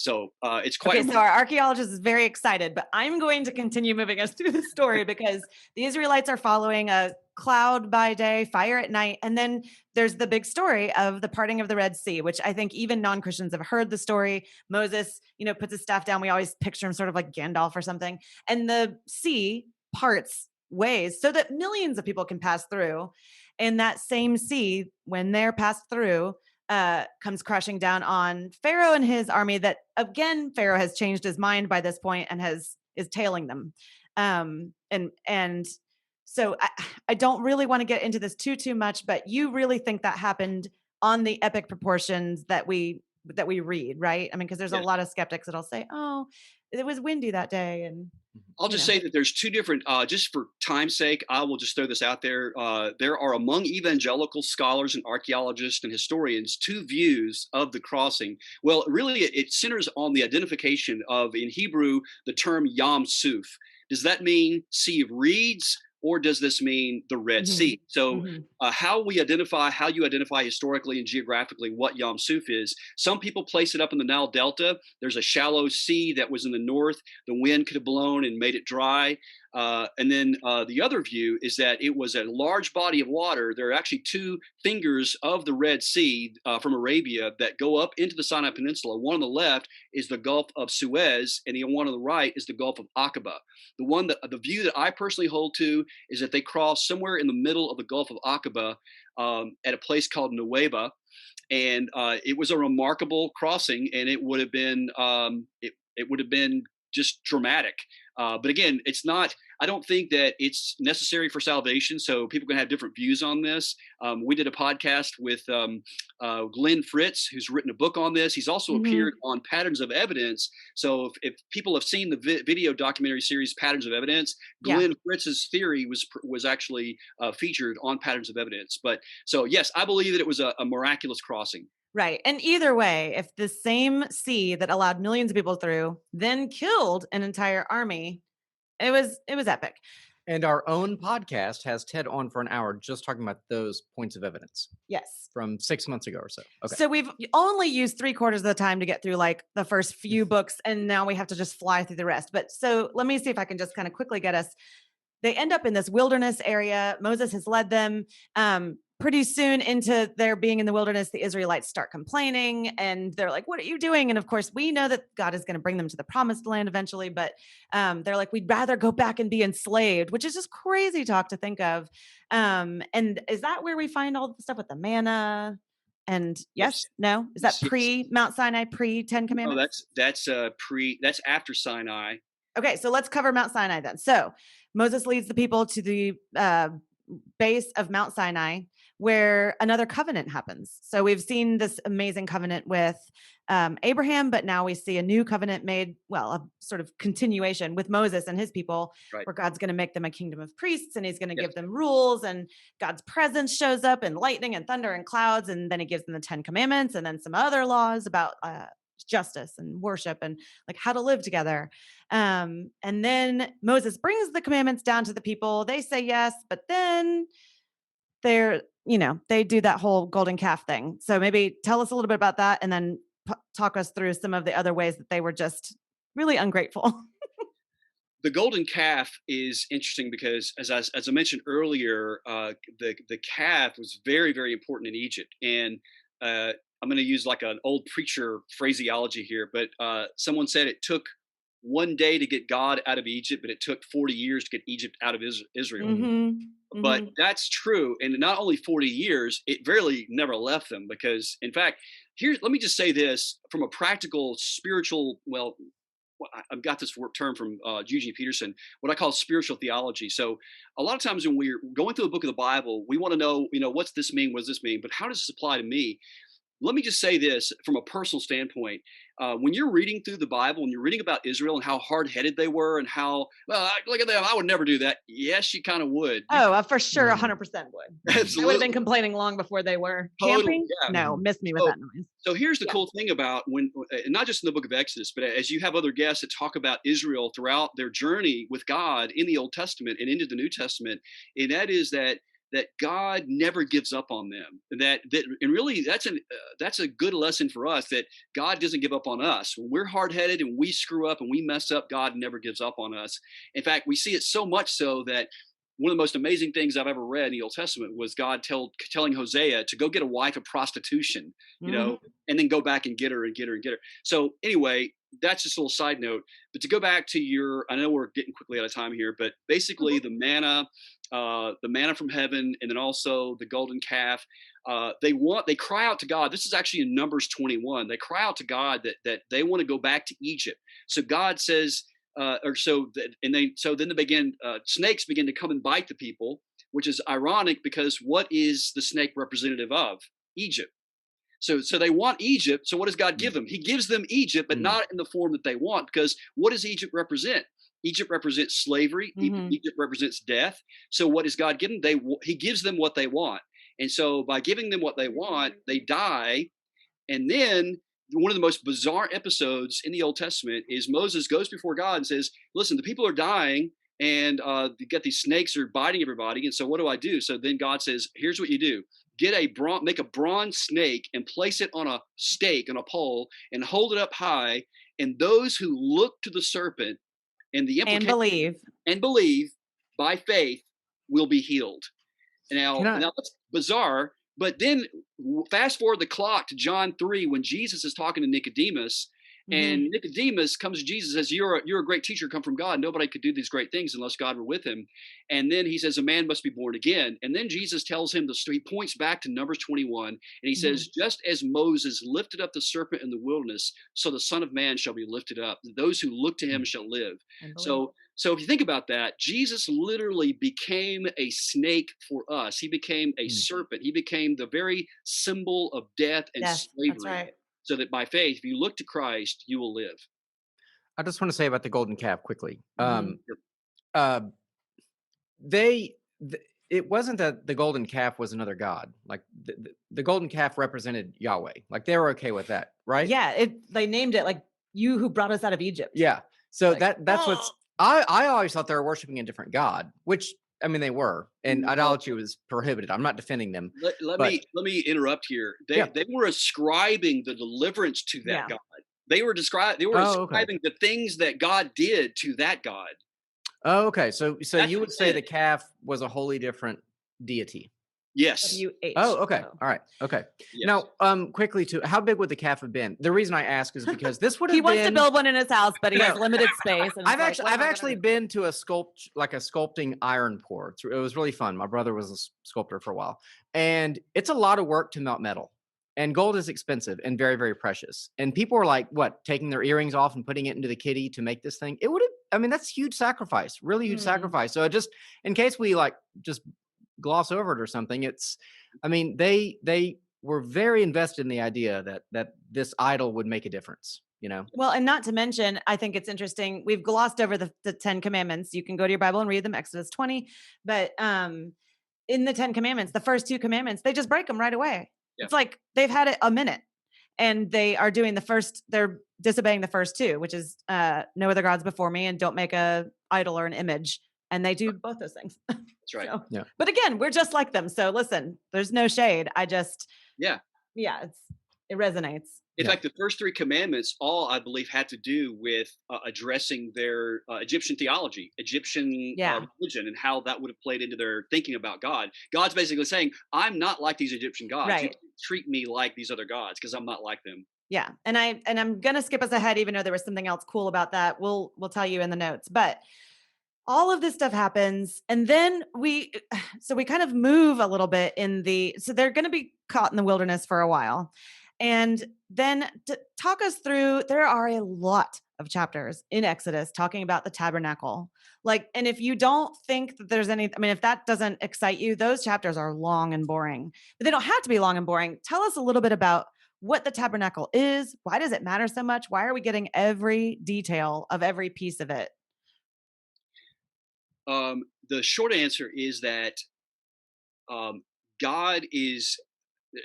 So it's quite Okay, so our archaeologist is very excited, but I'm going to continue moving us through the story because the Israelites are following a cloud by day, fire at night. And then there's the big story of the parting of the Red Sea, which I think even non-Christians have heard the story. Moses, puts his staff down. We always picture him sort of like Gandalf or something. And the sea parts ways so that millions of people can pass through. And that same sea, when they're passed through, comes crashing down on Pharaoh and his army. That again, Pharaoh has changed his mind by this point and is tailing them. And so I don't really want to get into this too much, but you really think that happened on the epic proportions that we read, right? I mean, because there's a yes. lot of skeptics that'll say, "Oh, it was windy that day," and I'll just say that there's two different, just for time's sake, I will just throw this out there. There are among evangelical scholars and archaeologists and historians two views of the crossing. Well, really, it centers on the identification of, in Hebrew, the term Yam Suf. Does that mean Sea of Reeds, or does this mean the Red Mhm. Sea? So, Mhm. how you identify historically and geographically what Yam Suf is, some people place it up in the Nile Delta. There's a shallow sea that was in the north. The wind could have blown and made it dry. And then the other view is that it was a large body of water. There are actually two fingers of the Red Sea from Arabia that go up into the Sinai Peninsula. One on the left is the Gulf of Suez, and the one on the right is the Gulf of Aqaba. The view that I personally hold to is that they cross somewhere in the middle of the Gulf of Aqaba at a place called Nuweiba, and it was a remarkable crossing, and it would have been it would have been just dramatic. But again, it's not. I don't think that it's necessary for salvation. So people can have different views on this. We did a podcast with Glenn Fritz, who's written a book on this. He's also Mhm. appeared on Patterns of Evidence. So if people have seen the video documentary series Patterns of Evidence, Yeah. Glenn Fritz's theory was actually featured on Patterns of Evidence. But so yes, I believe that it was a miraculous crossing. Right. And either way, if the same sea that allowed millions of people through then killed an entire army, it was epic. And our own podcast has Ted on for an hour just talking about those points of evidence Yes. from 6 months ago or so. Okay. So we've only used 3/4 of the time to get through like the first few books, and now we have to just fly through the rest. But so let me see if I can just kind of quickly get us. They end up in this wilderness area. Moses has led them. Pretty soon into their being in the wilderness, the Israelites start complaining and they're like, "What are you doing?" And of course, we know that God is going to bring them to the promised land eventually, but they're like, "We'd rather go back and be enslaved," which is just crazy talk to think of. And is that where we find all the stuff with the manna? And Yes, yes, no, is that yes, yes. pre Mount Sinai, pre Ten No, Commandments? that's after Sinai. Okay, so let's cover Mount Sinai then. So Moses leads the people to the base of Mount Sinai, where another covenant happens. So we've seen this amazing covenant with Abraham, but now we see a new covenant made, well, a sort of continuation with Moses and his people, Right. where God's going to make them a kingdom of priests and he's going to Yes. give them rules, and God's presence shows up in lightning and thunder and clouds. And then he gives them the 10 Commandments and then some other laws about justice and worship and like how to live together. And then Moses brings the commandments down to the people. They say yes, but then they do that whole golden calf thing. So maybe tell us a little bit about that and then talk us through some of the other ways that they were just really ungrateful. The golden calf is interesting because, as I mentioned earlier, the calf was very, very important in Egypt, and I'm going to use like an old preacher phraseology here, but someone said it took one day to get God out of Egypt, but it took 40 years to get Egypt out of Israel. But that's true. And not only 40 years, it really never left them, because in fact, let me just say this from a practical, spiritual, I've got this term from Eugene Peterson, what I call spiritual theology. So a lot of times when we're going through a book of the Bible, we want to know, what's this mean? What does this mean? But how does this apply to me? Let me just say this from a personal standpoint. When you're reading through the Bible and you're reading about Israel and how hard-headed they were and how, look at them, I would never do that. Yes, you kind of would. For sure, 100% would. Absolutely. I would have been complaining long before they were. Totally, Camping? yeah. No, miss me with that noise. So here's the cool thing about when, not just in the book of Exodus, but as you have other guests that talk about Israel throughout their journey with God in the Old Testament and into the New Testament, and that is that God never gives up on them. And really that's a good lesson for us, that God doesn't give up on us. When we're hard-headed and we screw up and we mess up, God never gives up on us. In fact, we see it so much so that one of the most amazing things I've ever read in the Old Testament was God telling Hosea to go get a wife of prostitution, and then go back and get her and get her and get her. So anyway, that's just a little side note. But to go back to I know we're getting quickly out of time here, but basically the manna from heaven, and then also the golden calf. They cry out to God. This is actually in Numbers 21. They cry out to God that they want to go back to Egypt. So God says, snakes begin to come and bite the people, which is ironic because what is the snake representative of? Egypt. So they want Egypt. So what does God give them? He gives them Egypt, but not in the form that they want, because what does Egypt represent? Egypt represents slavery. Egypt represents death. So what does God give them? He gives them what they want. And so by giving them what they want, they die. And then one of the most bizarre episodes in the Old Testament is Moses goes before God and says, listen, the people are dying, and you get these snakes are biting everybody. And so what do I do? So then God says, here's what you do. Make a bronze snake and place it on a stake, on a pole, and hold it up high. And those who look to the serpent and the implication and believe by faith will be healed. Now that's bizarre. But then fast forward the clock to John 3, when Jesus is talking to Nicodemus, and Nicodemus comes to Jesus and says, you're a great teacher, come from God. Nobody could do these great things unless God were with him. And then he says, a man must be born again. And then Jesus tells him he points back to Numbers 21, and he says, just as Moses lifted up the serpent in the wilderness, so the Son of Man shall be lifted up. Those who look to him shall live. So if you think about that, Jesus literally became a snake for us. He became a serpent. He became the very symbol of death and slavery. That's right. So that by faith, if you look to Christ, you will live. I just want to say about the golden calf quickly. It wasn't that the golden calf was another god. Like the golden calf represented Yahweh. Like they were okay with that, right? Yeah, they named it like you who brought us out of Egypt. Yeah. So that's what's. I always thought they were worshiping a different god, which I mean they were, and idolatry was prohibited. I'm not defending them. Let me interrupt here. They were ascribing the deliverance to that God. They were ascribing the things that God did to that God. Oh, okay. So you would say the calf was a wholly different deity. Yes. W-H. Oh, okay. All right. Okay. Yes. Now, quickly too, how big would the calf have been? The reason I ask is because this would have been. He wants to build one in his house, but he has limited space. And I've actually been to a sculpting iron pour. It was really fun. My brother was a sculptor for a while, and it's a lot of work to melt metal. And gold is expensive and very, very precious. And people were like, what, taking their earrings off and putting it into the kitty to make this thing? It would have, I mean, that's huge sacrifice, really huge sacrifice. So just in case we just gloss over it or something, they were very invested in the idea that this idol would make a difference, Well, and not to mention, I think it's interesting. We've glossed over the 10 commandments. You can go to your Bible and read them, Exodus 20. But in the 10 commandments, the first 2 commandments, they just break them right away. Yeah. It's like they've had it a minute and they are doing they're disobeying the first 2, which is no other gods before me and don't make a idol or an image. And they do both those things. That's right. Yeah. But again, we're just like them. So listen, there's no shade. I just, it resonates. In Yeah. fact, the first three commandments, all I believe, had to do with addressing their Egyptian theology, Egyptian Yeah. religion, and how that would have played into their thinking about God. God's basically saying, "I'm not like these Egyptian gods. You Right. can't treat me like these other gods because I'm not like them." Yeah. And I'm gonna skip us ahead, even though there was something else cool about that. We'll tell you in the notes. But all of this stuff happens, and then we kind of move a little bit so they're going to be caught in the wilderness for a while, and then to talk us through, there are a lot of chapters in Exodus talking about the tabernacle. Like, and if you don't think that there's any, I mean, if that doesn't excite you, those chapters are long and boring, but they don't have to be long and boring. Tell us a little bit about what the tabernacle is. Why does it matter so much? Why are we getting every detail of every piece of it? The short answer is that God is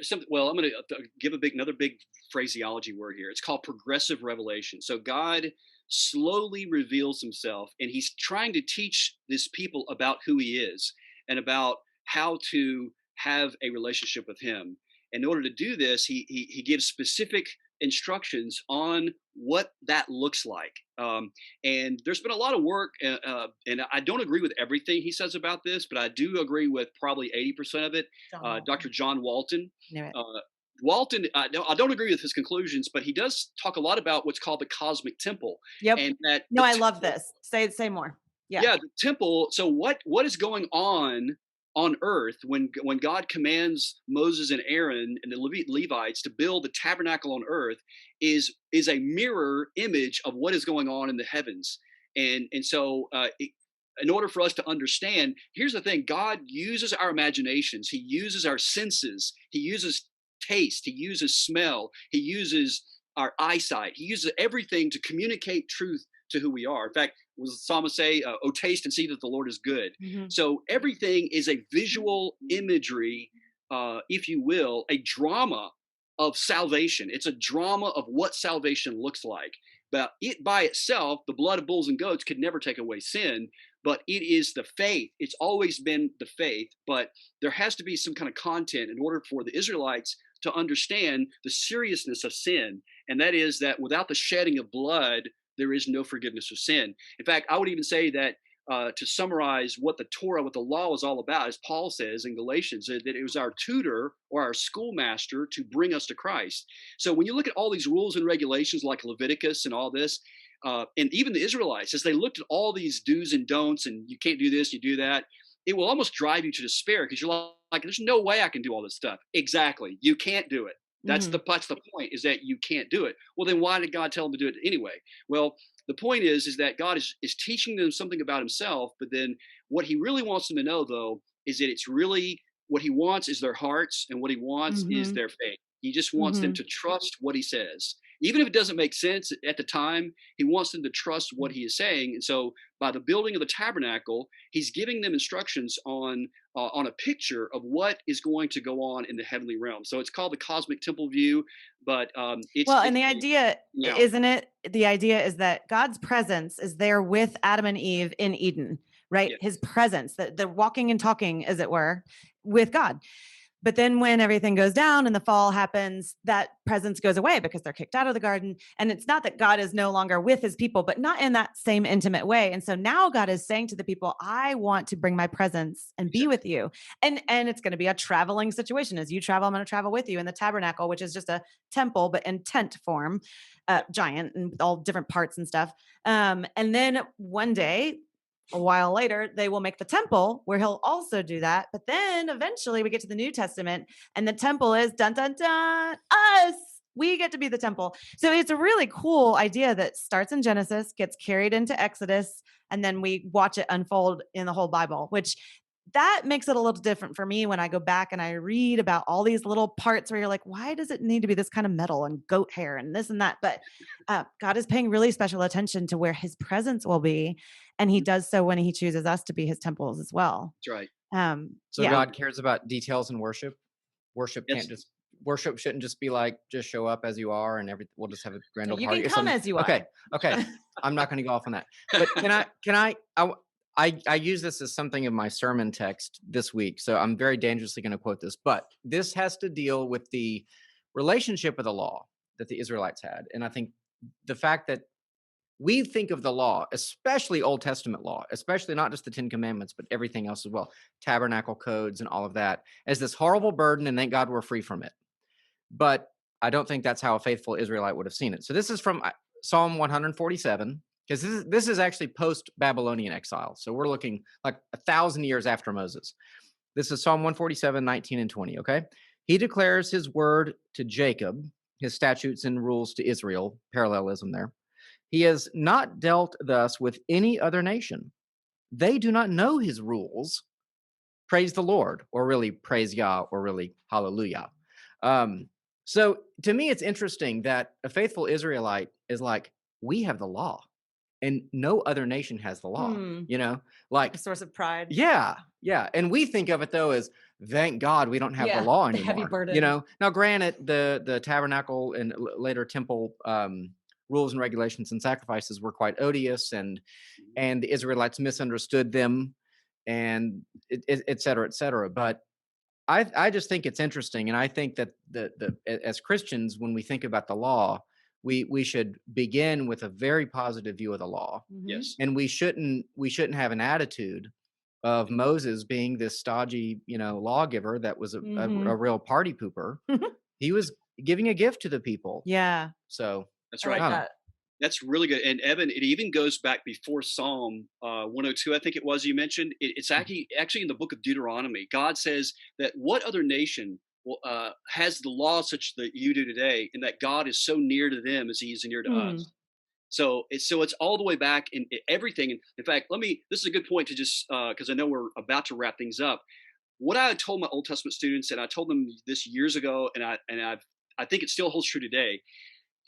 something. Well, I'm going to give another big phraseology word here. It's called progressive revelation. So God slowly reveals himself, and he's trying to teach this people about who he is and about how to have a relationship with him. In order to do this, he gives specific instructions on what that looks like. And there's been a lot of work, and I don't agree with everything he says about this, but I do agree with probably 80% of it. Dr. John Walton. Knew it. Walton, I don't agree with his conclusions, but he does talk a lot about what's called the cosmic temple. Yep. And that No, I love this. Say more. Yeah. yeah, the temple. So what is going on earth when God commands Moses and Aaron and the Levites to build the tabernacle on earth is a mirror image of what is going on in the heavens. And so in order for us to understand, here's the thing: God uses our imaginations, he uses our senses, he uses taste, he uses smell, he uses our eyesight, he uses everything to communicate truth to who we are. In fact, was the psalmist say, "Oh, taste and see that the Lord is good." Mm-hmm. So everything is a visual imagery, if you will, a drama of salvation. It's a drama of what salvation looks like. But it by itself, the blood of bulls and goats could never take away sin. But it is the faith. It's always been the faith. But there has to be some kind of content in order for the Israelites to understand the seriousness of sin. And that is that without the shedding of blood, there is no forgiveness of sin. In fact, I would even say that to summarize what the Torah, what the law is all about, as Paul says in Galatians, that it was our tutor or our schoolmaster to bring us to Christ. So when you look at all these rules and regulations like Leviticus and all this, and even the Israelites, as they looked at all these do's and don'ts, and you can't do this, you do that, it will almost drive you to despair because you're like, there's no way I can do all this stuff. Exactly. You can't do it. That's the point, is that you can't do it. Well, then why did God tell them to do it anyway? Well, the point is that God is teaching them something about himself, but then what he really wants them to know, though, is that it's really what he wants is their hearts, and what he wants is Mm-hmm. their faith. He just wants them Mm-hmm. to trust what he says. Even if it doesn't make sense at the time, he wants them to trust what he is saying. And so by the building of the tabernacle, he's giving them instructions on a picture of what is going to go on in the heavenly realm. So it's called the cosmic temple view, but And the idea, yeah, isn't it? The idea is that God's presence is there with Adam and Eve in Eden, right? yeah, His presence, the walking and talking, as it were, with God. But then when everything goes down and the fall happens, that presence goes away because they're kicked out of the garden. And it's not that God is no longer with his people, but not in that same intimate way. And so now God is saying to the people, I want to bring my presence and be with you. And it's going to be a traveling situation. As you travel, I'm going to travel with you in the tabernacle, which is just a temple, but in tent form, giant and all different parts and stuff. And then one day, a while later, they will make the temple where he'll also do that. But then eventually we get to the New Testament and the temple is dun, dun, dun, us. We get to be the temple. So it's a really cool idea that starts in Genesis, gets carried into Exodus, and then we watch it unfold in the whole Bible, which that makes it a little different for me when I go back and I read about all these little parts where you're like, why does it need to be this kind of metal and goat hair and this and that? But God is paying really special attention to where his presence will be. And he does so when he chooses us to be his temples as well. that's right. So Yeah. God cares about details in worship. Yes. Worship shouldn't just be like, just show up as you are and everything. We'll just have a grand old You party. can or come something. as you are. Okay. I'm not going to go off on that. But I use this as something in my sermon text this week. So I'm very dangerously going to quote this, but this has to deal with the relationship of the law. that the Israelites had. And I think the fact that we think of the law, especially Old Testament law, especially not just the Ten Commandments, but everything else as well, tabernacle codes and all of that, as this horrible burden, and thank God we're free from it. But I don't think that's how a faithful Israelite would have seen it. So this is from Psalm 147, because this is actually post-Babylonian exile. So we're looking like 1,000 years after Moses. This is Psalm 147, 19 and 20, okay? He declares his word to Jacob, his statutes and rules to Israel, parallelism there. He has not dealt thus with any other nation. They do not know his rules. Praise the Lord, or really praise Yah, or really hallelujah. So to me, it's interesting that a faithful Israelite is like, we have the law and no other nation has the law, like a source of pride. Yeah. And we think of it though as, thank God we don't have the law anymore. The heavy burden. Now granted, the tabernacle and later temple rules and regulations and sacrifices were quite odious, and the Israelites misunderstood them, and et cetera, et cetera. But I just think it's interesting, and I think that as Christians, when we think about the law, we should begin with a very positive view of the law. Yes. And we shouldn't have an attitude of Moses being this stodgy, lawgiver that was a real party pooper. He was giving a gift to the people. Yeah. So that's right. Like That's really good. And Evan, it even goes back before Psalm 102, I think it was, you mentioned. It's actually in the book of Deuteronomy. God says that what other nation has the law such that you do today, and that God is so near to them as he is near to us. So it's all the way back in everything. And in fact, this is a good point to just, because I know we're about to wrap things up. What I had told my Old Testament students, and I told them this years ago, and I think it still holds true today.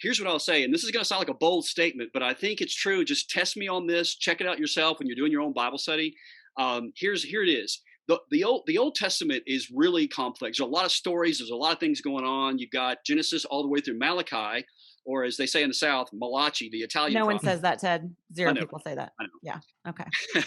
Here's what I'll say, and this is going to sound like a bold statement, but I think it's true. Just test me on this. Check it out yourself when you're doing your own Bible study. Here it is. The Old Testament is really complex. There's a lot of stories. There's a lot of things going on. You've got Genesis all the way through Malachi, or as they say in the South, Malachi, the Italian. No one says that, Ted. Zero people say that. I know. Yeah. Okay.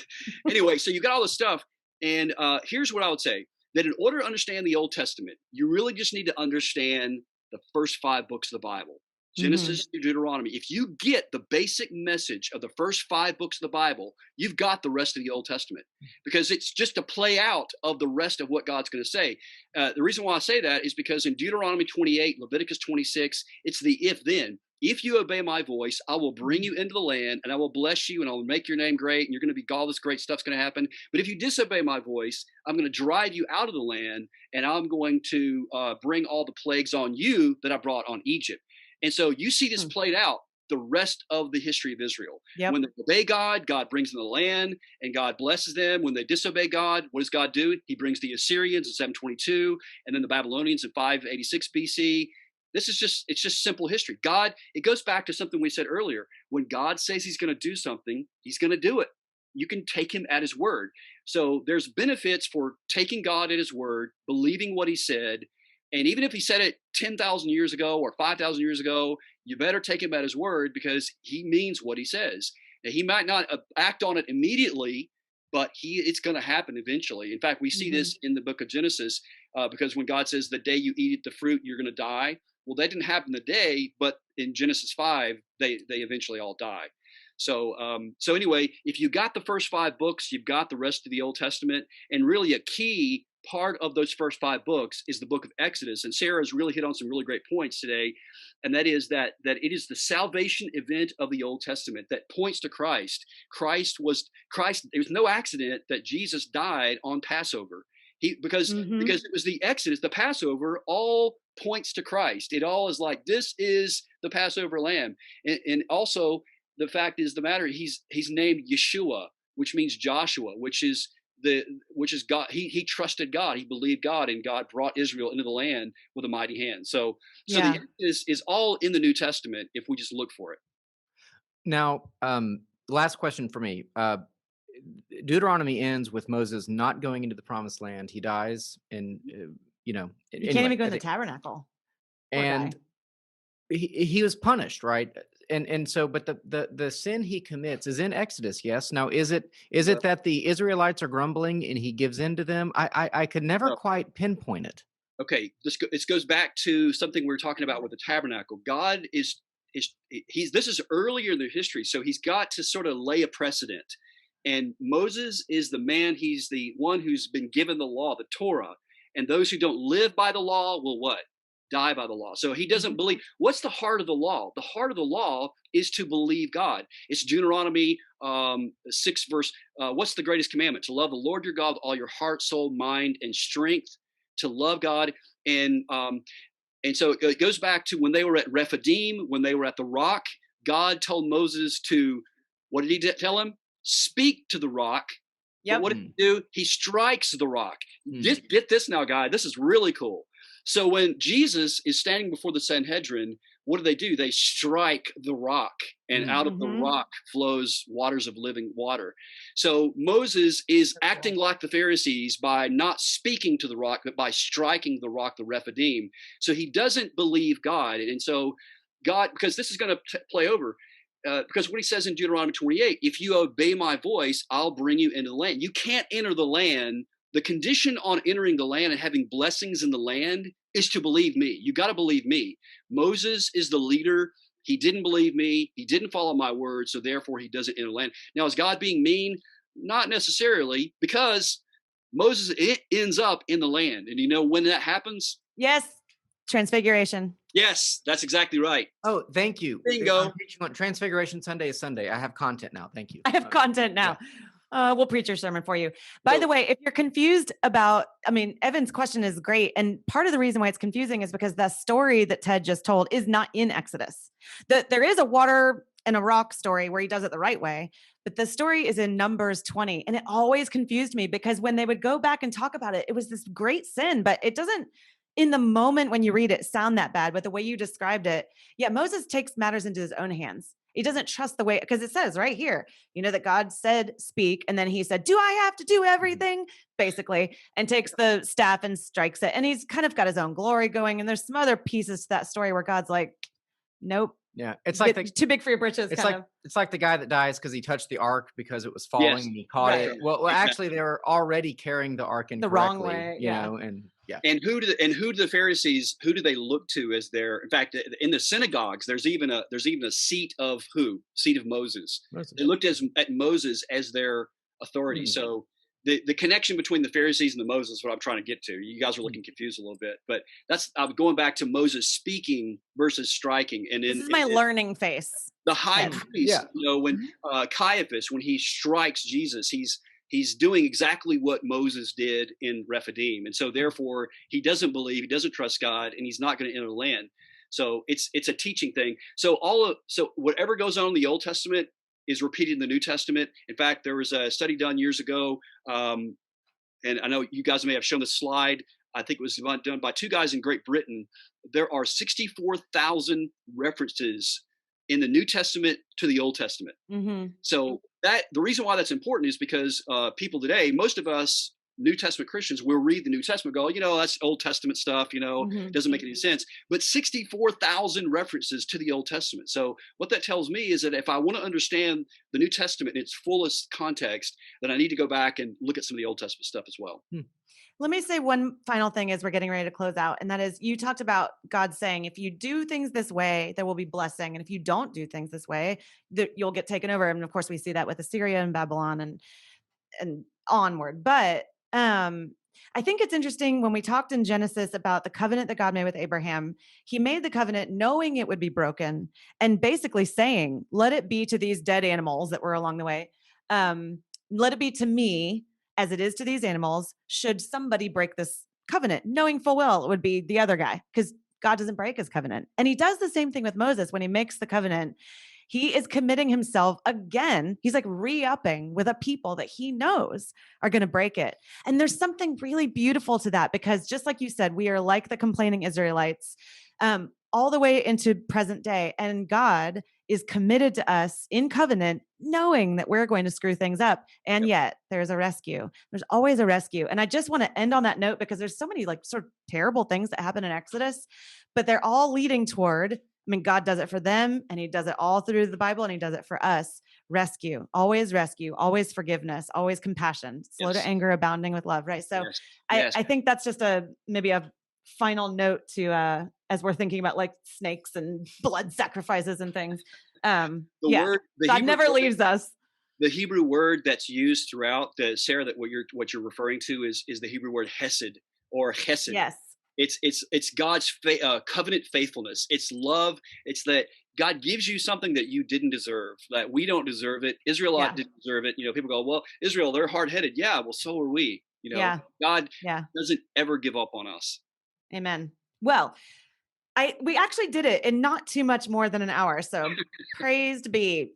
Anyway, so you've got all this stuff, and here's what I would say: that in order to understand the Old Testament, you really just need to understand the first 5 books of the Bible. Genesis to Deuteronomy. If you get the basic message of the first 5 books of the Bible, you've got the rest of the Old Testament, because it's just a play out of the rest of what God's going to say. The reason why I say that is because in Deuteronomy 28, Leviticus 26, it's the if then. If you obey my voice, I will bring you into the land, and I will bless you, and I will make your name great, and you're going to be, all this great stuff's going to happen. But if you disobey my voice, I'm going to drive you out of the land, and I'm going to bring all the plagues on you that I brought on Egypt. And so you see this played out the rest of the history of Israel. Yep. When they obey God, God brings them the land, and God blesses them. When they disobey God, what does God do? He brings the Assyrians in 722, and then the Babylonians in 586 BC. It's just simple history. God, it goes back to something we said earlier. When God says he's going to do something, he's going to do it. You can take him at his word. So there's benefits for taking God at his word, believing what he said. And even if he said it 10,000 years ago or 5,000 years ago, you better take him at his word, because he means what he says. Now, he might not act on it immediately, but it's going to happen eventually. In fact, we see this in the book of Genesis, because when God says the day you eat the fruit, you're going to die. Well, that didn't happen the day, but in Genesis 5, they eventually all die. So anyway, if you got the first 5 books, you've got the rest of the Old Testament. And really a key part of those first 5 books is the book of Exodus. And Sarah's really hit on some really great points today. And that is that it is the salvation event of the Old Testament that points to Christ. Christ. It was no accident that Jesus died on Passover. Because it was the Exodus, the Passover, all points to Christ. It all is like, this is the Passover lamb. And also the fact is the matter, he's named Yeshua, which means Joshua, which is God. He trusted God. He believed God, and God brought Israel into the land with a mighty hand. So the Exodus is all in the New Testament if we just look for it. Now, last question for me. Deuteronomy ends with Moses not going into the promised land. He dies, and you can't even go in the tabernacle. And he was punished, right? And so, but the sin he commits is in Exodus, yes. Now, is it that the Israelites are grumbling and he gives in to them? I could never quite pinpoint it. Okay, this goes back to something we were talking about with the tabernacle. God is he's this is earlier in the history, so he's got to sort of lay a precedent. And Moses is the man, he's the one who's been given the law, the Torah. And those who don't live by the law will what? Die by the law. So he doesn't believe. What's the heart of the law? The heart of the law is to believe God. It's Deuteronomy 6 verse. What's the greatest commandment? To love the Lord your God with all your heart, soul, mind, and strength. To love God. And so it goes back to when they were at Rephidim, when they were at the rock. God told Moses to, what did he tell him? Speak to the rock. But what did he do? He strikes the rock. Just get this now, guy. This is really cool. So when Jesus is standing before the Sanhedrin, what do? They strike the rock, and out of the rock flows waters of living water. So Moses is acting like the Pharisees by not speaking to the rock, but by striking the rock, the Rephidim. So he doesn't believe God. And so God, because this is going to play over, because what he says in Deuteronomy 28, if you obey my voice, I'll bring you into the land. You can't enter the land. The condition on entering the land and having blessings in the land is to believe me. You got to believe me. Moses is the leader. He didn't believe me. He didn't follow my word. So therefore he doesn't enter the land. Now, is God being mean? Not necessarily, because Moses ends up in the land. And you know when that happens? Yes. Transfiguration. Yes, that's exactly right. Oh, thank you. Bingo. Transfiguration Sunday is Sunday. I have content now. Thank you. I have content now. Yeah. We'll preach your sermon for you. By the way, if you're confused about, Evan's question is great. And part of the reason why it's confusing is because the story that Ted just told is not in Exodus. There is a water and a rock story where he does it the right way, but the story is in Numbers 20. And it always confused me because when they would go back and talk about it, it was this great sin, but it doesn't, in the moment when you read it, sound that bad. But the way you described it, yeah, Moses takes matters into his own hands. He doesn't trust the way, because it says right here, that God said, speak. And then he said, do I have to do everything? Basically, and takes the staff and strikes it. And he's kind of got his own glory going. And there's some other pieces to that story where God's like, nope. Yeah. It's like too big for your britches. It's like the guy that dies because he touched the ark because it was falling and he caught it. Well, actually they were already carrying the ark incorrectly, the wrong way, you know, and yeah. And who do the Pharisees, who do they look to as their, in fact, in the synagogues, there's even a seat of who? Seat of Moses. They looked at Moses as their authority. So the connection between the Pharisees and the Moses is what I'm trying to get to. You guys are looking confused a little bit, but that's, I'm going back to Moses speaking versus striking. And this is my learning face. The high priest, when Caiaphas, when he strikes Jesus, he's doing exactly what Moses did in Rephidim. And so therefore he doesn't believe, he doesn't trust God, and he's not going to enter the land. So it's a teaching thing. So whatever goes on in the Old Testament is repeated in the New Testament. In fact, there was a study done years ago. And I know you guys may have shown the slide. I think it was done by two guys in Great Britain. There are 64,000 references in the New Testament to the Old Testament. So the reason why that's important is because people today, most of us New Testament Christians will read the New Testament, go, that's Old Testament stuff, doesn't make any sense. But 64,000 references to the Old Testament. So what that tells me is that if I want to understand the New Testament in its fullest context, then I need to go back and look at some of the Old Testament stuff as well. Let me say one final thing as we're getting ready to close out. And that is, you talked about God saying, if you do things this way, there will be blessing. And if you don't do things this way, you'll get taken over. And of course we see that with Assyria and Babylon and onward. But I think it's interesting when we talked in Genesis about the covenant that God made with Abraham. He made the covenant knowing it would be broken and basically saying, let it be to these dead animals that were along the way. Let it be to me as it is to these animals, should somebody break this covenant, knowing full well it would be the other guy, because God doesn't break his covenant. And he does the same thing with Moses when he makes the covenant. He is committing himself again. He's like re-upping with a people that he knows are going to break it. And there's something really beautiful to that, because just like you said, we are like the complaining Israelites all the way into present day. And God is committed to us in covenant, knowing that we're going to screw things up. And yet there's a rescue. There's always a rescue. And I just want to end on that note, because there's so many like sort of terrible things that happen in Exodus, but they're all leading toward, God does it for them, and he does it all through the Bible, and he does it for us. Rescue, always forgiveness, always compassion, slow to anger, abounding with love. Right. So I think that's just maybe a final note to as we're thinking about like snakes and blood sacrifices and things. The God never leaves us. The Hebrew word that's used throughout Sarah, that what you're referring to is the Hebrew word hesed or chesed. Yes. It's God's covenant faithfulness. It's love. It's that God gives you something that you didn't deserve, that we don't deserve it. Israel didn't deserve it. People go, well, Israel, they're hard-headed. Yeah, well, so are we. God doesn't ever give up on us. Amen. Well, we actually did it in not too much more than an hour. So praised be.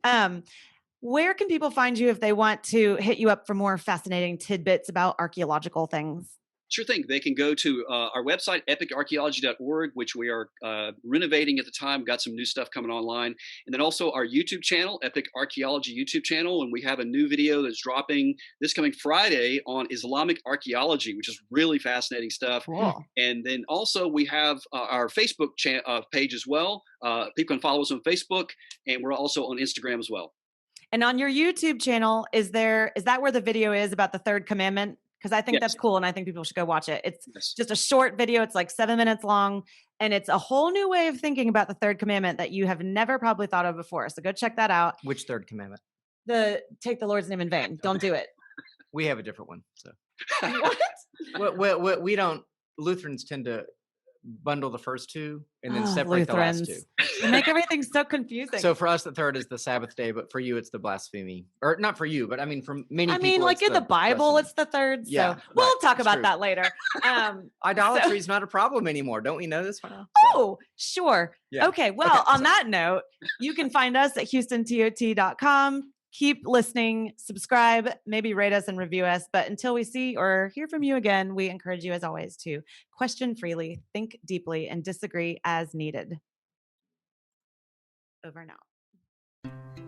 Where can people find you if they want to hit you up for more fascinating tidbits about archaeological things? Sure thing. They can go to our website, epicarchaeology.org, which we are renovating at the time. Got some new stuff coming online. And then also our YouTube channel, Epic Archaeology YouTube channel. And we have a new video that's dropping this coming Friday on Islamic archaeology, which is really fascinating stuff. Cool. And then also we have our Facebook page as well. People can follow us on Facebook, and we're also on Instagram as well. And on your YouTube channel, is that where the video is about the third commandment? Because I think that's cool, and I think people should go watch it. It's just a short video. It's like 7 minutes long, and it's a whole new way of thinking about the third commandment that you have never probably thought of before. So go check that out. Which third commandment? Take the Lord's name in vain. Don't do it. We have a different one. So what? we don't. Lutherans tend to bundle the first two and then separate the last two. You make everything so confusing. So for us, the third is the Sabbath day, but for you, it's the blasphemy. Or not for you, but I mean, for many people. I mean, like in the Bible, it's the third. So we'll talk about that later. Idolatry is not a problem anymore. Don't we know this one? Oh, sure. Yeah. Okay. Well, on that note, you can find us at HoustonTOT.com. Keep listening, subscribe, maybe rate us and review us. But until we see or hear from you again, we encourage you, as always, to question freely, think deeply, and disagree as needed. Over and out.